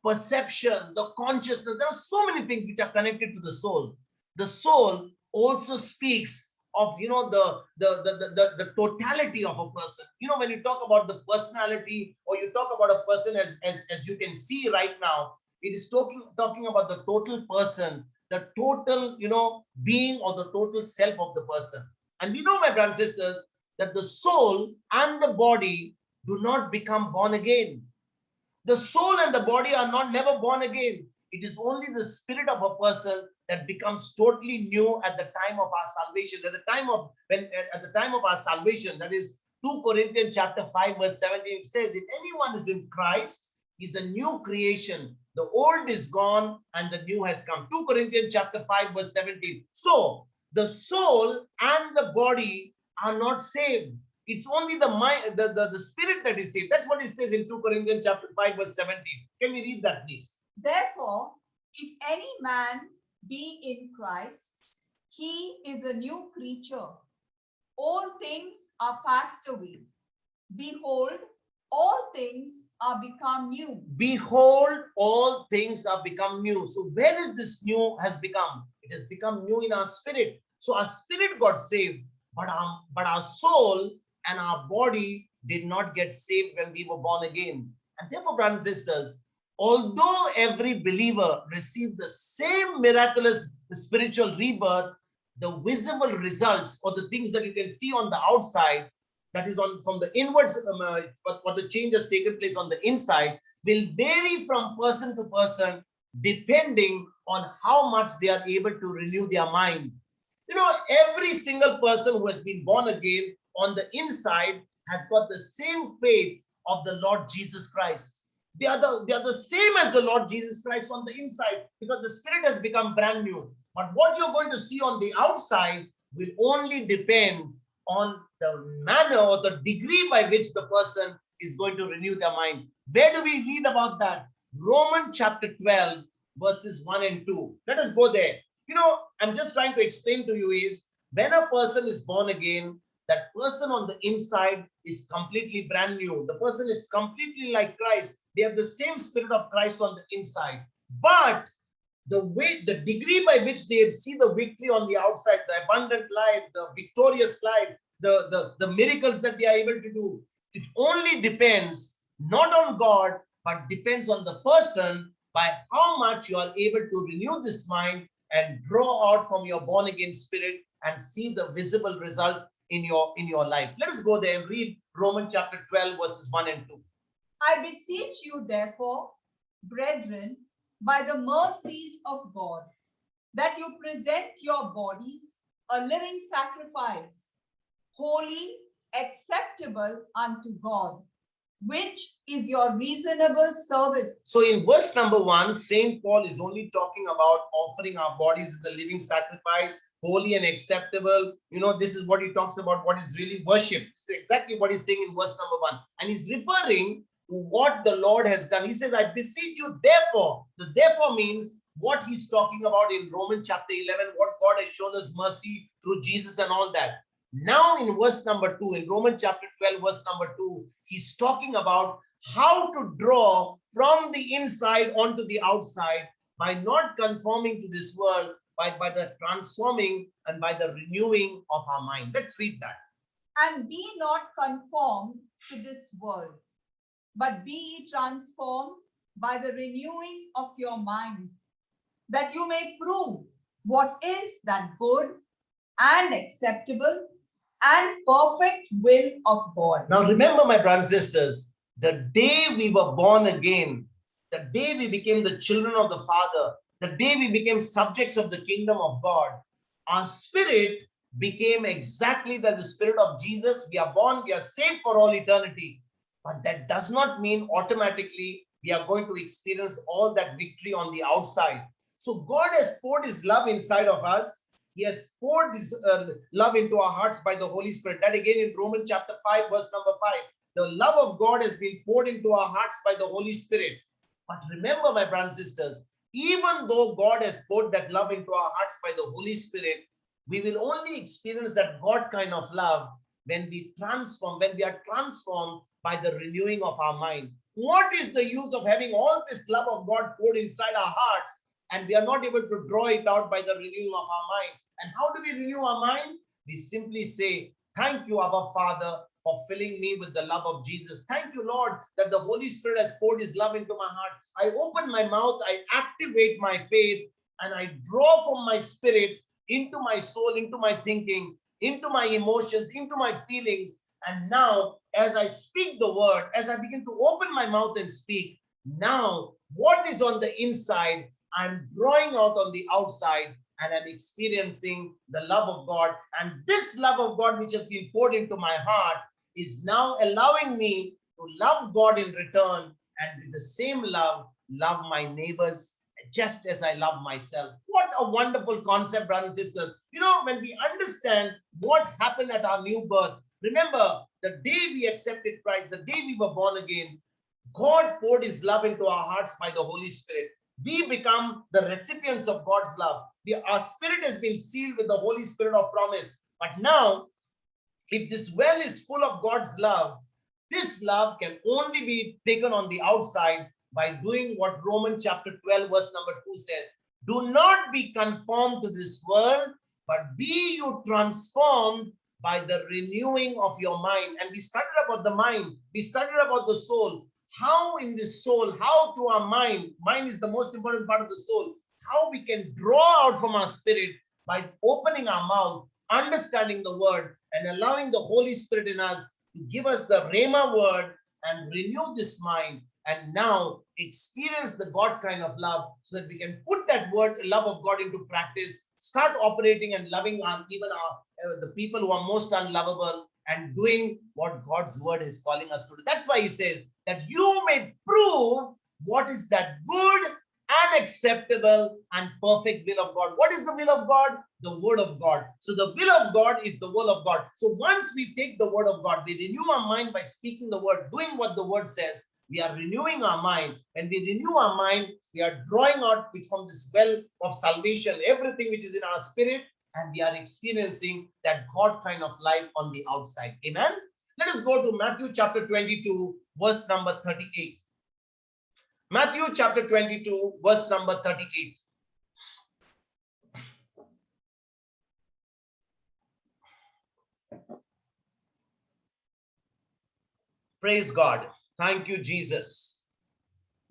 perception, the consciousness. There are so many things which are connected to the soul. The soul also speaks of the totality of a person. When you talk about the personality, or you talk about a person, as you can see right now, it is talking about the total person, the total being, or the total self of the person. And we know, my brothers and sisters, that the soul and the body do not become born again. The soul and the body are not never born again. It is only the spirit of a person that becomes totally new at the time of our salvation. At the time of our salvation, that is 2 Corinthians chapter 5 verse 17, it says, if anyone is in Christ, he's a new creation. The old is gone and the new has come. 2 Corinthians chapter 5 verse 17. So the soul and the body are not saved. It's only the mind, the spirit that is saved. That's what it says in 2 Corinthians chapter 5 verse 17. Can we read that, please? Therefore, if any man be in Christ, he is a new creature. All things are passed away. Behold, all things are become new. Behold, all things are become new. So where is this new has become? It has become new in our spirit. So our spirit got saved, but our soul and our body did not get saved when we were born again. And therefore, brothers and sisters, although every believer received the same miraculous spiritual rebirth, the visible results, or the things that you can see on the outside, that is from the inwards, what the change has taken place on the inside, will vary from person to person depending on how much they are able to renew their mind. Every single person who has been born again on the inside has got the same faith of the Lord Jesus Christ. They are the same as the Lord Jesus Christ on the inside, because the spirit has become brand new. But what you're going to see on the outside will only depend on the manner or the degree by which the person is going to renew their mind. Where do we read about that? Romans chapter 12 verses 1 and 2. Let us go there. I'm just trying to explain to you is, when a person is born again, that person on the inside is completely brand new. The person is completely like Christ. They have the same spirit of Christ on the inside. But the degree by which they see the victory on the outside, the abundant life, the victorious life, the miracles that they are able to do, it only depends not on God, but depends on the person, by how much you are able to renew this mind and draw out from your born again spirit and see the visible results in your life. Let us go there and read Romans chapter 12 verses 1 and 2. I beseech you, therefore, brethren, by the mercies of God, that you present your bodies a living sacrifice, holy, acceptable unto God, which is your reasonable service. So in verse number 1, Saint Paul is only talking about offering our bodies as a living sacrifice, holy and acceptable. This is what he talks about, what is really worship. This is exactly what he's saying in verse number 1. And he's referring to what the Lord has done. He says, I beseech you, therefore. The therefore means what he's talking about in Romans chapter 11, what God has shown us mercy through Jesus and all that. Now in verse number 2, in Romans chapter 12, verse number 2, he's talking about how to draw from the inside onto the outside by not conforming to this world, by the transforming and by the renewing of our mind. Let's read that. And be not conformed to this world, but be ye transformed by the renewing of your mind, that you may prove what is that good and acceptable and perfect will of God. Now remember, my brothers and sisters, the day we were born again, the day we became the children of the Father, the day we became subjects of the kingdom of God, our spirit became exactly like the spirit of Jesus. We are born, we are saved for all eternity. But that does not mean automatically we are going to experience all that victory on the outside. So God has poured his love inside of us. He has poured his love into our hearts by the Holy Spirit. That again in Romans chapter 5, verse number 5. The love of God has been poured into our hearts by the Holy Spirit. But remember, my brothers and sisters, even though God has poured that love into our hearts by the Holy Spirit, We will only experience that God kind of love when we are transformed by the renewing of our mind. What is the use of having all this love of God poured inside our hearts and we are not able to draw it out by the renewing of our mind? And how do we renew our mind? We simply say, thank you, Abba Father, for filling me with the love of Jesus. Thank you, Lord, that the Holy Spirit has poured his love into my heart. I open my mouth, I activate my faith, and I draw from my spirit into my soul, into my thinking, into my emotions, into my feelings. And now, as I speak the word, as I begin to open my mouth and speak, now what is on the inside, I'm drawing out on the outside, and I'm experiencing the love of God. And this love of God, which has been poured into my heart, is now allowing me to love God in return, and with the same love my neighbors just as I love myself. What a wonderful concept, brothers and sisters. When we understand what happened at our new birth, remember the day we accepted Christ, the day we were born again, God poured his love into our hearts by the Holy Spirit. We become the recipients of God's love. Our spirit has been sealed with the Holy Spirit of promise. But now, if this well is full of God's love, this love can only be taken on the outside by doing what Romans chapter 12 verse number 2 says. Do not be conformed to this world, but be you transformed by the renewing of your mind. And we studied about the mind. We studied about the soul. How in this soul, how through our mind is the most important part of the soul, how we can draw out from our spirit by opening our mouth, understanding the word, and allowing the Holy Spirit in us to give us the Rhema word and renew this mind, and now experience the God kind of love, so that we can put that word, love of God, into practice, start operating and loving the people who are most unlovable, and doing what God's word is calling us to do. That's why he says that you may prove what is that good and acceptable and perfect will of God. What is the will of God? The word of God. So the will of God is the will of God. So once we take the word of God, we renew our mind by speaking the word, doing what the word says. We are renewing our mind. When we renew our mind, we are drawing out from this well of salvation everything which is in our spirit, and we are experiencing that God kind of life on the outside. Amen. Let us go to Matthew chapter 22, verse number 38. Matthew chapter 22, verse number 38. Praise God. Thank you, Jesus.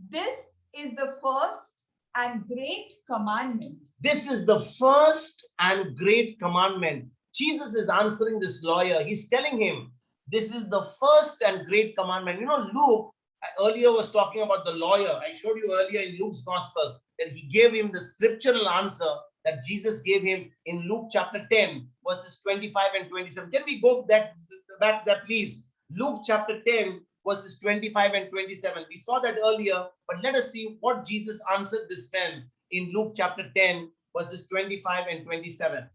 This is the first and great commandment. This is the first and great commandment. Jesus is answering this lawyer. He's telling him, this is the first and great commandment. Luke earlier was talking about the lawyer. I showed you earlier in Luke's gospel that he gave him the scriptural answer that Jesus gave him in Luke chapter 10, verses 25 and 27. Can we go back there, please? Luke chapter 10, verses 25 and 27. We saw that earlier, but let us see what Jesus answered this man in Luke chapter 10, verses 25 and 27.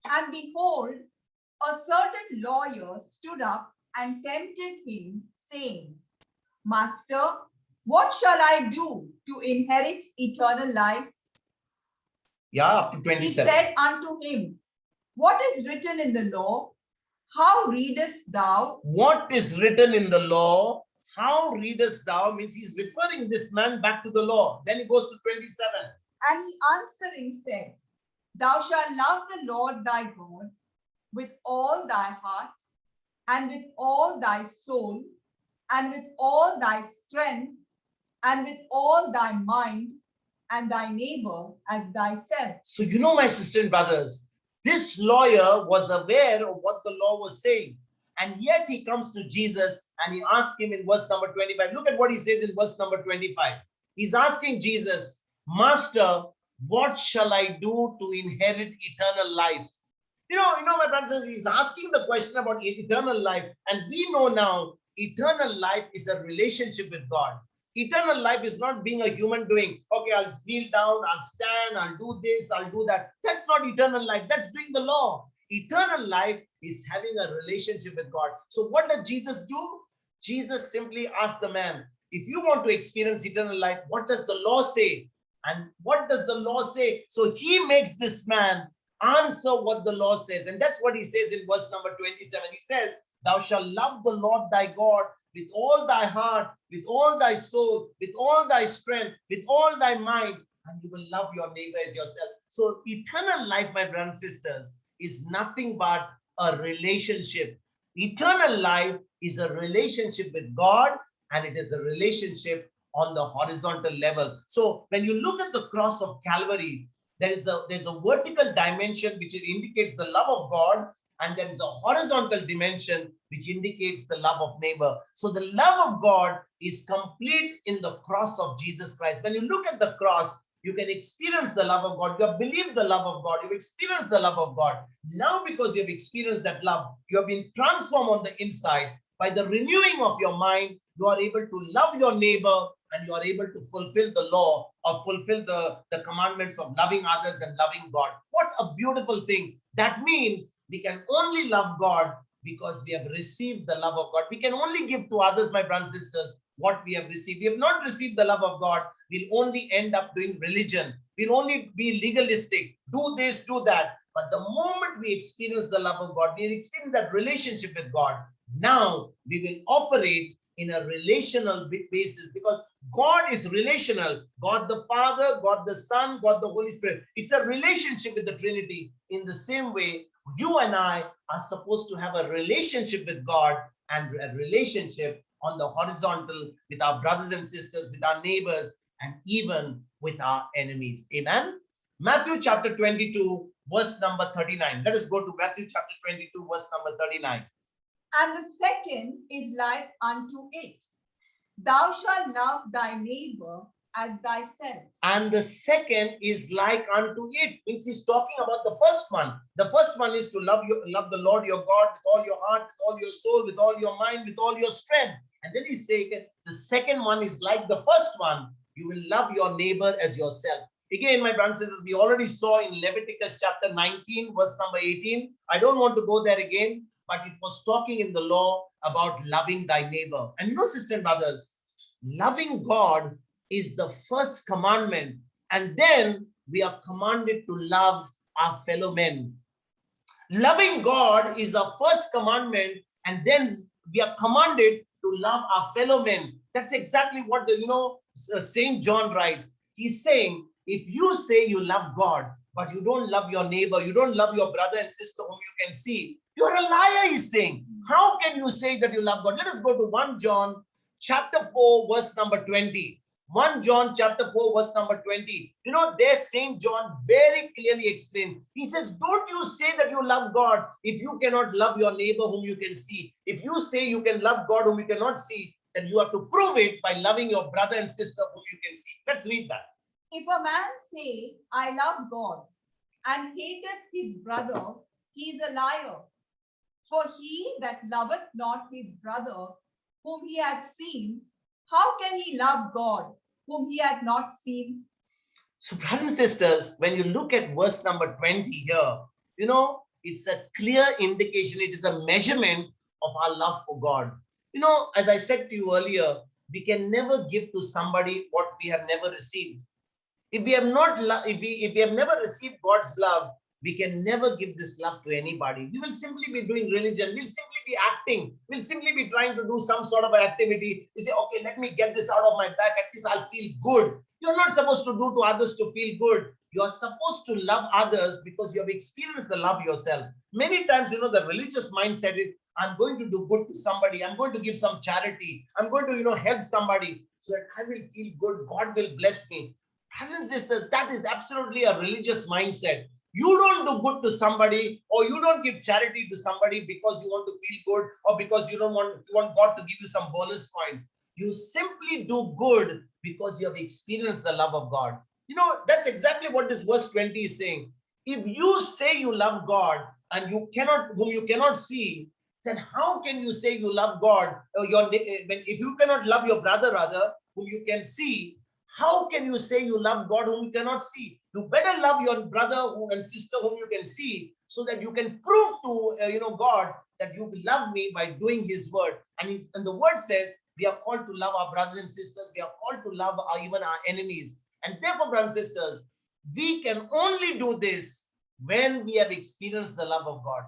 And behold, a certain lawyer stood up and tempted him, saying, Master, what shall I do to inherit eternal life? Yeah, up to 27. He said unto him, What is written in the law? How readest thou? What is written in the law? How readest thou? Means he's referring this man back to the law. Then he goes to 27. And he answering said, Thou shalt love the Lord thy God with all thy heart, and with all thy soul, and with all thy strength, and with all thy mind, and thy neighbor as thyself. So my sister and brothers, this lawyer was aware of what the law was saying. And yet he comes to Jesus and he asks him in verse number 25. Look at what he says in verse number 25. He's asking Jesus, Master, what shall I do to inherit eternal life? My brothers, he's asking the question about eternal life. And we know now eternal life is a relationship with God. Eternal life is not being a human doing. Okay, I'll kneel down, I'll stand, I'll do this, I'll do that. That's not eternal life. That's doing the law. Eternal life is having a relationship with God. So what did Jesus do? Jesus simply asked the man, if you want to experience eternal life, what does the law say? And what does the law say? So he makes this man Answer what the law says. And that's what he says in verse number 27. He says, thou shalt love the Lord thy God with all thy heart, with all thy soul, with all thy strength, with all thy mind, and you will love your neighbor as yourself. So eternal life, my brothers and sisters, is nothing but a relationship. Eternal life is a relationship with God, and it is a relationship on the horizontal level. So when you look at the cross of Calvary, there's a vertical dimension which indicates the love of God, and there is a horizontal dimension which indicates the love of neighbor. So the love of God is complete in the cross of Jesus Christ. When you look at the cross, you can experience the love of God. You have believed the love of God. You've experienced the love of God. Now, because you have experienced that love, you have been transformed on the inside. By the renewing of your mind, you are able to love your neighbor, and you are able to fulfill the law or fulfill the commandments of loving others and loving God. What a beautiful thing. That means we can only love God because we have received the love of God. We can only give to others, my brothers and sisters, what we have received. We have not received the love of God. We'll only end up doing religion. We'll only be legalistic. Do this, do that. But the moment we experience the love of God, we experience that relationship with God, now we will operate in a relational basis, because God is relational. God the Father, God the Son, God the Holy Spirit. It's a relationship with the Trinity. In the same way, you and I are supposed to have a relationship with God, and a relationship on the horizontal with our brothers and sisters, with our neighbors, and even with our enemies. Amen. Matthew chapter 22, verse number 39. Let us go to Matthew chapter 22, verse number 39. And the second is like unto it. Thou shalt love thy neighbor as thyself. And the second is like unto it. Means he's talking about the first one. The first one is to love the Lord your God with all your heart, with all your soul, with all your mind, with all your strength. And then he's saying the second one is like the first one. You will love your neighbor as yourself. Again, my brothers and sisters, we already saw in Leviticus chapter 19, verse number 18. I don't want to go there again, but it was talking in the law about loving thy neighbor. And you know, sisters and brothers, loving God is the first commandment, and then we are commanded to love our fellow men. Loving God is the first commandment, and then we are commanded to love our fellow men. That's exactly what Saint John writes. He's saying, if you say you love God, but you don't love your neighbor, you don't love your brother and sister whom you can see, you're a liar, he's saying. How can you say that you love God? Let us go to 1 John chapter 4, verse number 20. 1 John chapter 4, verse number 20. You know, there Saint John very clearly explained. He says, don't you say that you love God if you cannot love your neighbor whom you can see. If you say you can love God whom you cannot see, then you have to prove it by loving your brother and sister whom you can see. Let's read that. If a man say, I love God, and hateth his brother, he is a liar. For he that loveth not his brother whom he hath seen, how can he love God whom he hath not seen? So, brothers and sisters, when you look at verse number 20 here, you know, it's a clear indication, it is a measurement of our love for God. You know, as I said to you earlier, we can never give to somebody what we have never received. If we have not, if we have never received God's love, we can never give this love to anybody. We will simply be doing religion. We'll simply be acting. We'll simply be trying to do some sort of activity. We say, okay, let me get this out of my back. At least I'll feel good. You're not supposed to do to others to feel good. You're supposed to love others because you have experienced the love yourself. Many times, you know, the religious mindset is, I'm going to do good to somebody. I'm going to give some charity. I'm going to, help somebody so that I will feel good. God will bless me. Brothers and sisters, that is absolutely a religious mindset. You don't do good to somebody, or you don't give charity to somebody because you want to feel good, or because you want God to give you some bonus points. You simply do good because you have experienced the love of God. You know, that's exactly what this verse 20 is saying. If you say you love God and whom you cannot see, then how can you say you love God? If you cannot love your brother, rather, whom you can see, how can you say you love God whom you cannot see? You better love your brother and sister whom you can see, so that you can prove to God that you love me by doing His word. And the word says we are called to love our brothers and sisters. We are called to love even our enemies. And therefore, brothers and sisters, we can only do this when we have experienced the love of God.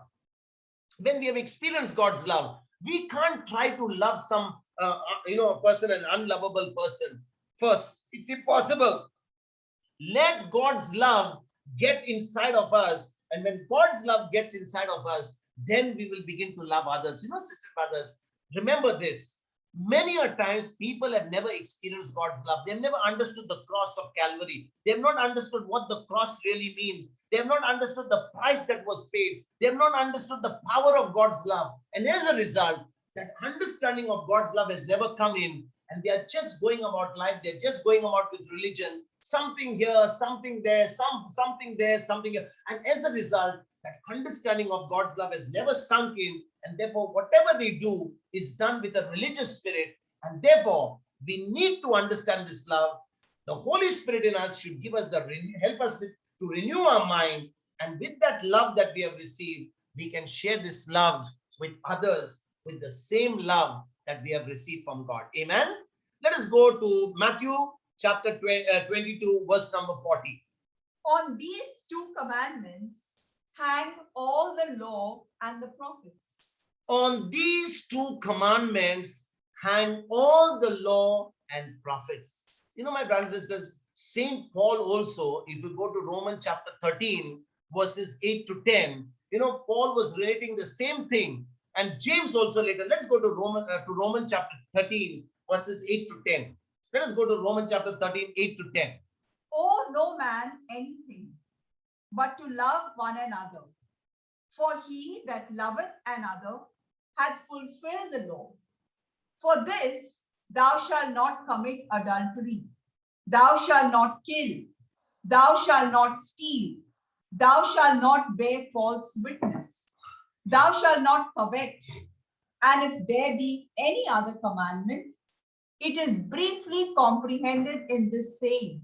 When we have experienced God's love, we can't try to love some, a person, an unlovable person first. It's impossible. Let God's love get inside of us. And when God's love gets inside of us, then we will begin to love others. Sister brothers, remember this. Many a times people have never experienced God's love. They've never understood the cross of Calvary. They've not understood what the cross really means. They have not understood the price that was paid. They have not understood the power of God's love. And as a result, that understanding of God's love has never come in. And they are just going about life. They're just going about with religion. Something here, something there, something there, something here. And as a result, that understanding of God's love has never sunk in. And therefore, whatever they do is done with a religious spirit. And therefore, we need to understand this love. The Holy Spirit in us should give us help us to renew our mind. And with that love that we have received, we can share this love with others with the same love that we have received from God. Amen. Let us go to Matthew chapter 22, verse number 40. On these two commandments hang all the law and the prophets. On these two commandments hang all the law and prophets. My brothers and sisters, Saint Paul also, if you go to Romans chapter 13, verses 8 to 10, Paul was relating the same thing. And James also later. Let's go to Romans chapter 13, verses 8 to 10. Let us go to Romans chapter 13, 8 to 10. Owe no man anything, but to love one another. For he that loveth another hath fulfilled the law. For this, thou shalt not commit adultery, thou shalt not kill, thou shalt not steal, thou shalt not bear false witness, thou shalt not covet. And if there be any other commandment, it is briefly comprehended in this saying,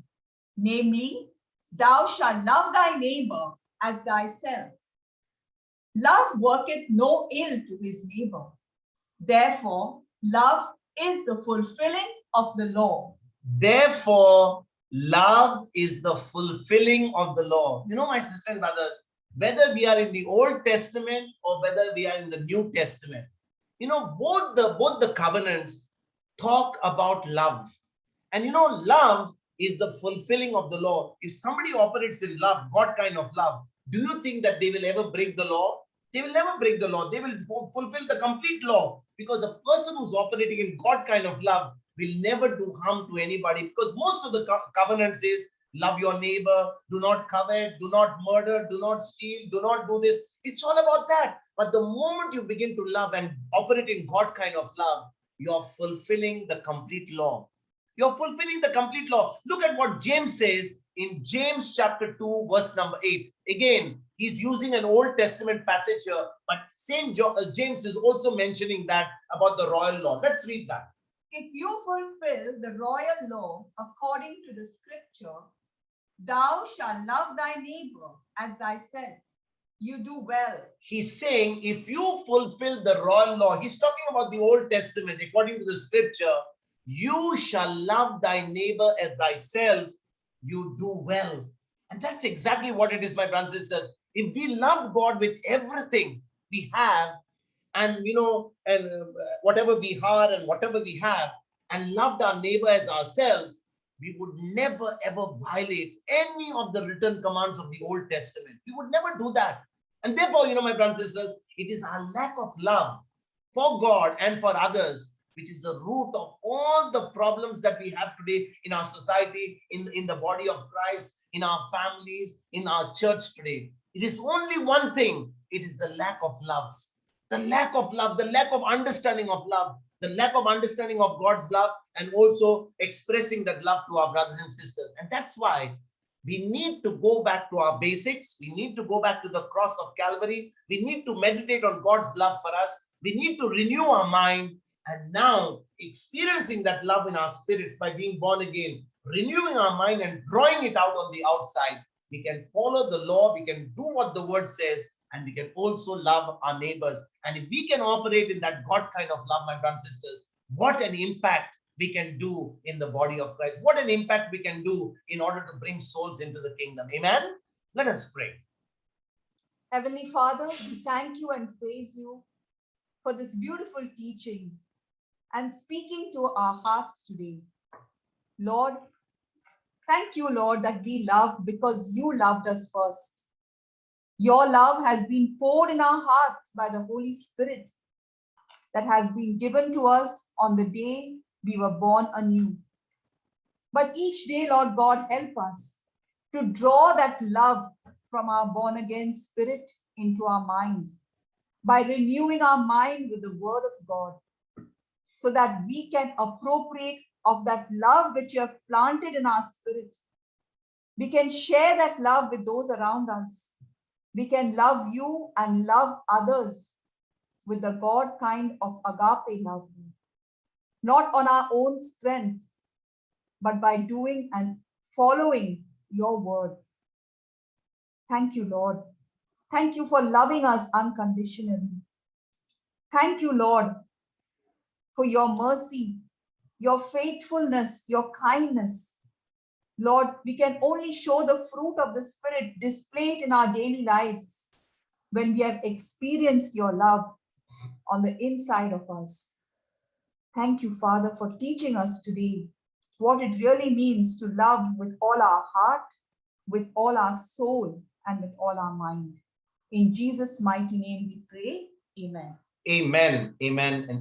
namely, thou shalt love thy neighbor as thyself. Love worketh no ill to his neighbor. Therefore, love is the fulfilling of the law. Therefore, love is the fulfilling of the law. My sisters and brothers, whether we are in the Old Testament or whether we are in the New Testament, both the covenants talk about love. And love is the fulfilling of the law. If somebody operates in love, God kind of love, do you think that they will ever break the law? They will never break the law. They will fulfill the complete law, because a person who's operating in God kind of love will never do harm to anybody, because most of the covenant says, love your neighbor, do not covet, do not murder, do not steal, do not do this. It's all about that. But the moment you begin to love and operate in God kind of love, you're fulfilling the complete law. You're fulfilling the complete law. Look at what James says in James chapter 2, verse number 8. Again, he's using an Old Testament passage here, but Saint James is also mentioning that about the royal law. Let's read that. If you fulfill the royal law according to the scripture, thou shalt love thy neighbor as thyself, you do well. He's saying, if you fulfill the royal law, he's talking about the Old Testament, according to the scripture, you shall love thy neighbor as thyself, you do well. And that's exactly what it is, my brothers and sisters. If we love God with everything we have, and whatever we are and whatever we have, and loved our neighbor as ourselves, we would never ever violate any of the written commands of the Old Testament. We would never do that. And therefore, my brothers and sisters, it is our lack of love for God and for others which is the root of all the problems that we have today in our society, in the body of Christ, in our families, in our church today. It is only one thing. It is the lack of love. The lack of love, the lack of understanding of love, the lack of understanding of God's love, and also expressing that love to our brothers and sisters. And that's why we need to go back to our basics. We need to go back to the cross of Calvary. We need to meditate on God's love for us. We need to renew our mind. And now experiencing that love in our spirits by being born again, renewing our mind and drawing it out on the outside, we can follow the law, we can do what the word says, and we can also love our neighbors. And if we can operate in that God kind of love, my brothers and sisters, what an impact we can do in the body of Christ. What an impact we can do in order to bring souls into the kingdom. Amen. Let us pray. Heavenly Father, we thank you and praise you for this beautiful teaching and speaking to our hearts today. Lord, thank you, Lord, that we love because you loved us first. Your love has been poured in our hearts by the Holy Spirit that has been given to us on the day we were born anew. But each day, Lord God, help us to draw that love from our born again spirit into our mind by renewing our mind with the word of God, so that we can appropriate of that love which you have planted in our spirit. We can share that love with those around us. We can love you and love others with the God kind of agape love, not on our own strength, but by doing and following your word. Thank you, Lord. Thank you for loving us unconditionally. Thank you, Lord, for your mercy, your faithfulness, your kindness. Lord, we can only show the fruit of the Spirit displayed in our daily lives when we have experienced your love on the inside of us. Thank you, Father, for teaching us today what it really means to love with all our heart, with all our soul, and with all our mind. In Jesus' mighty name we pray. Amen. Amen. Amen. And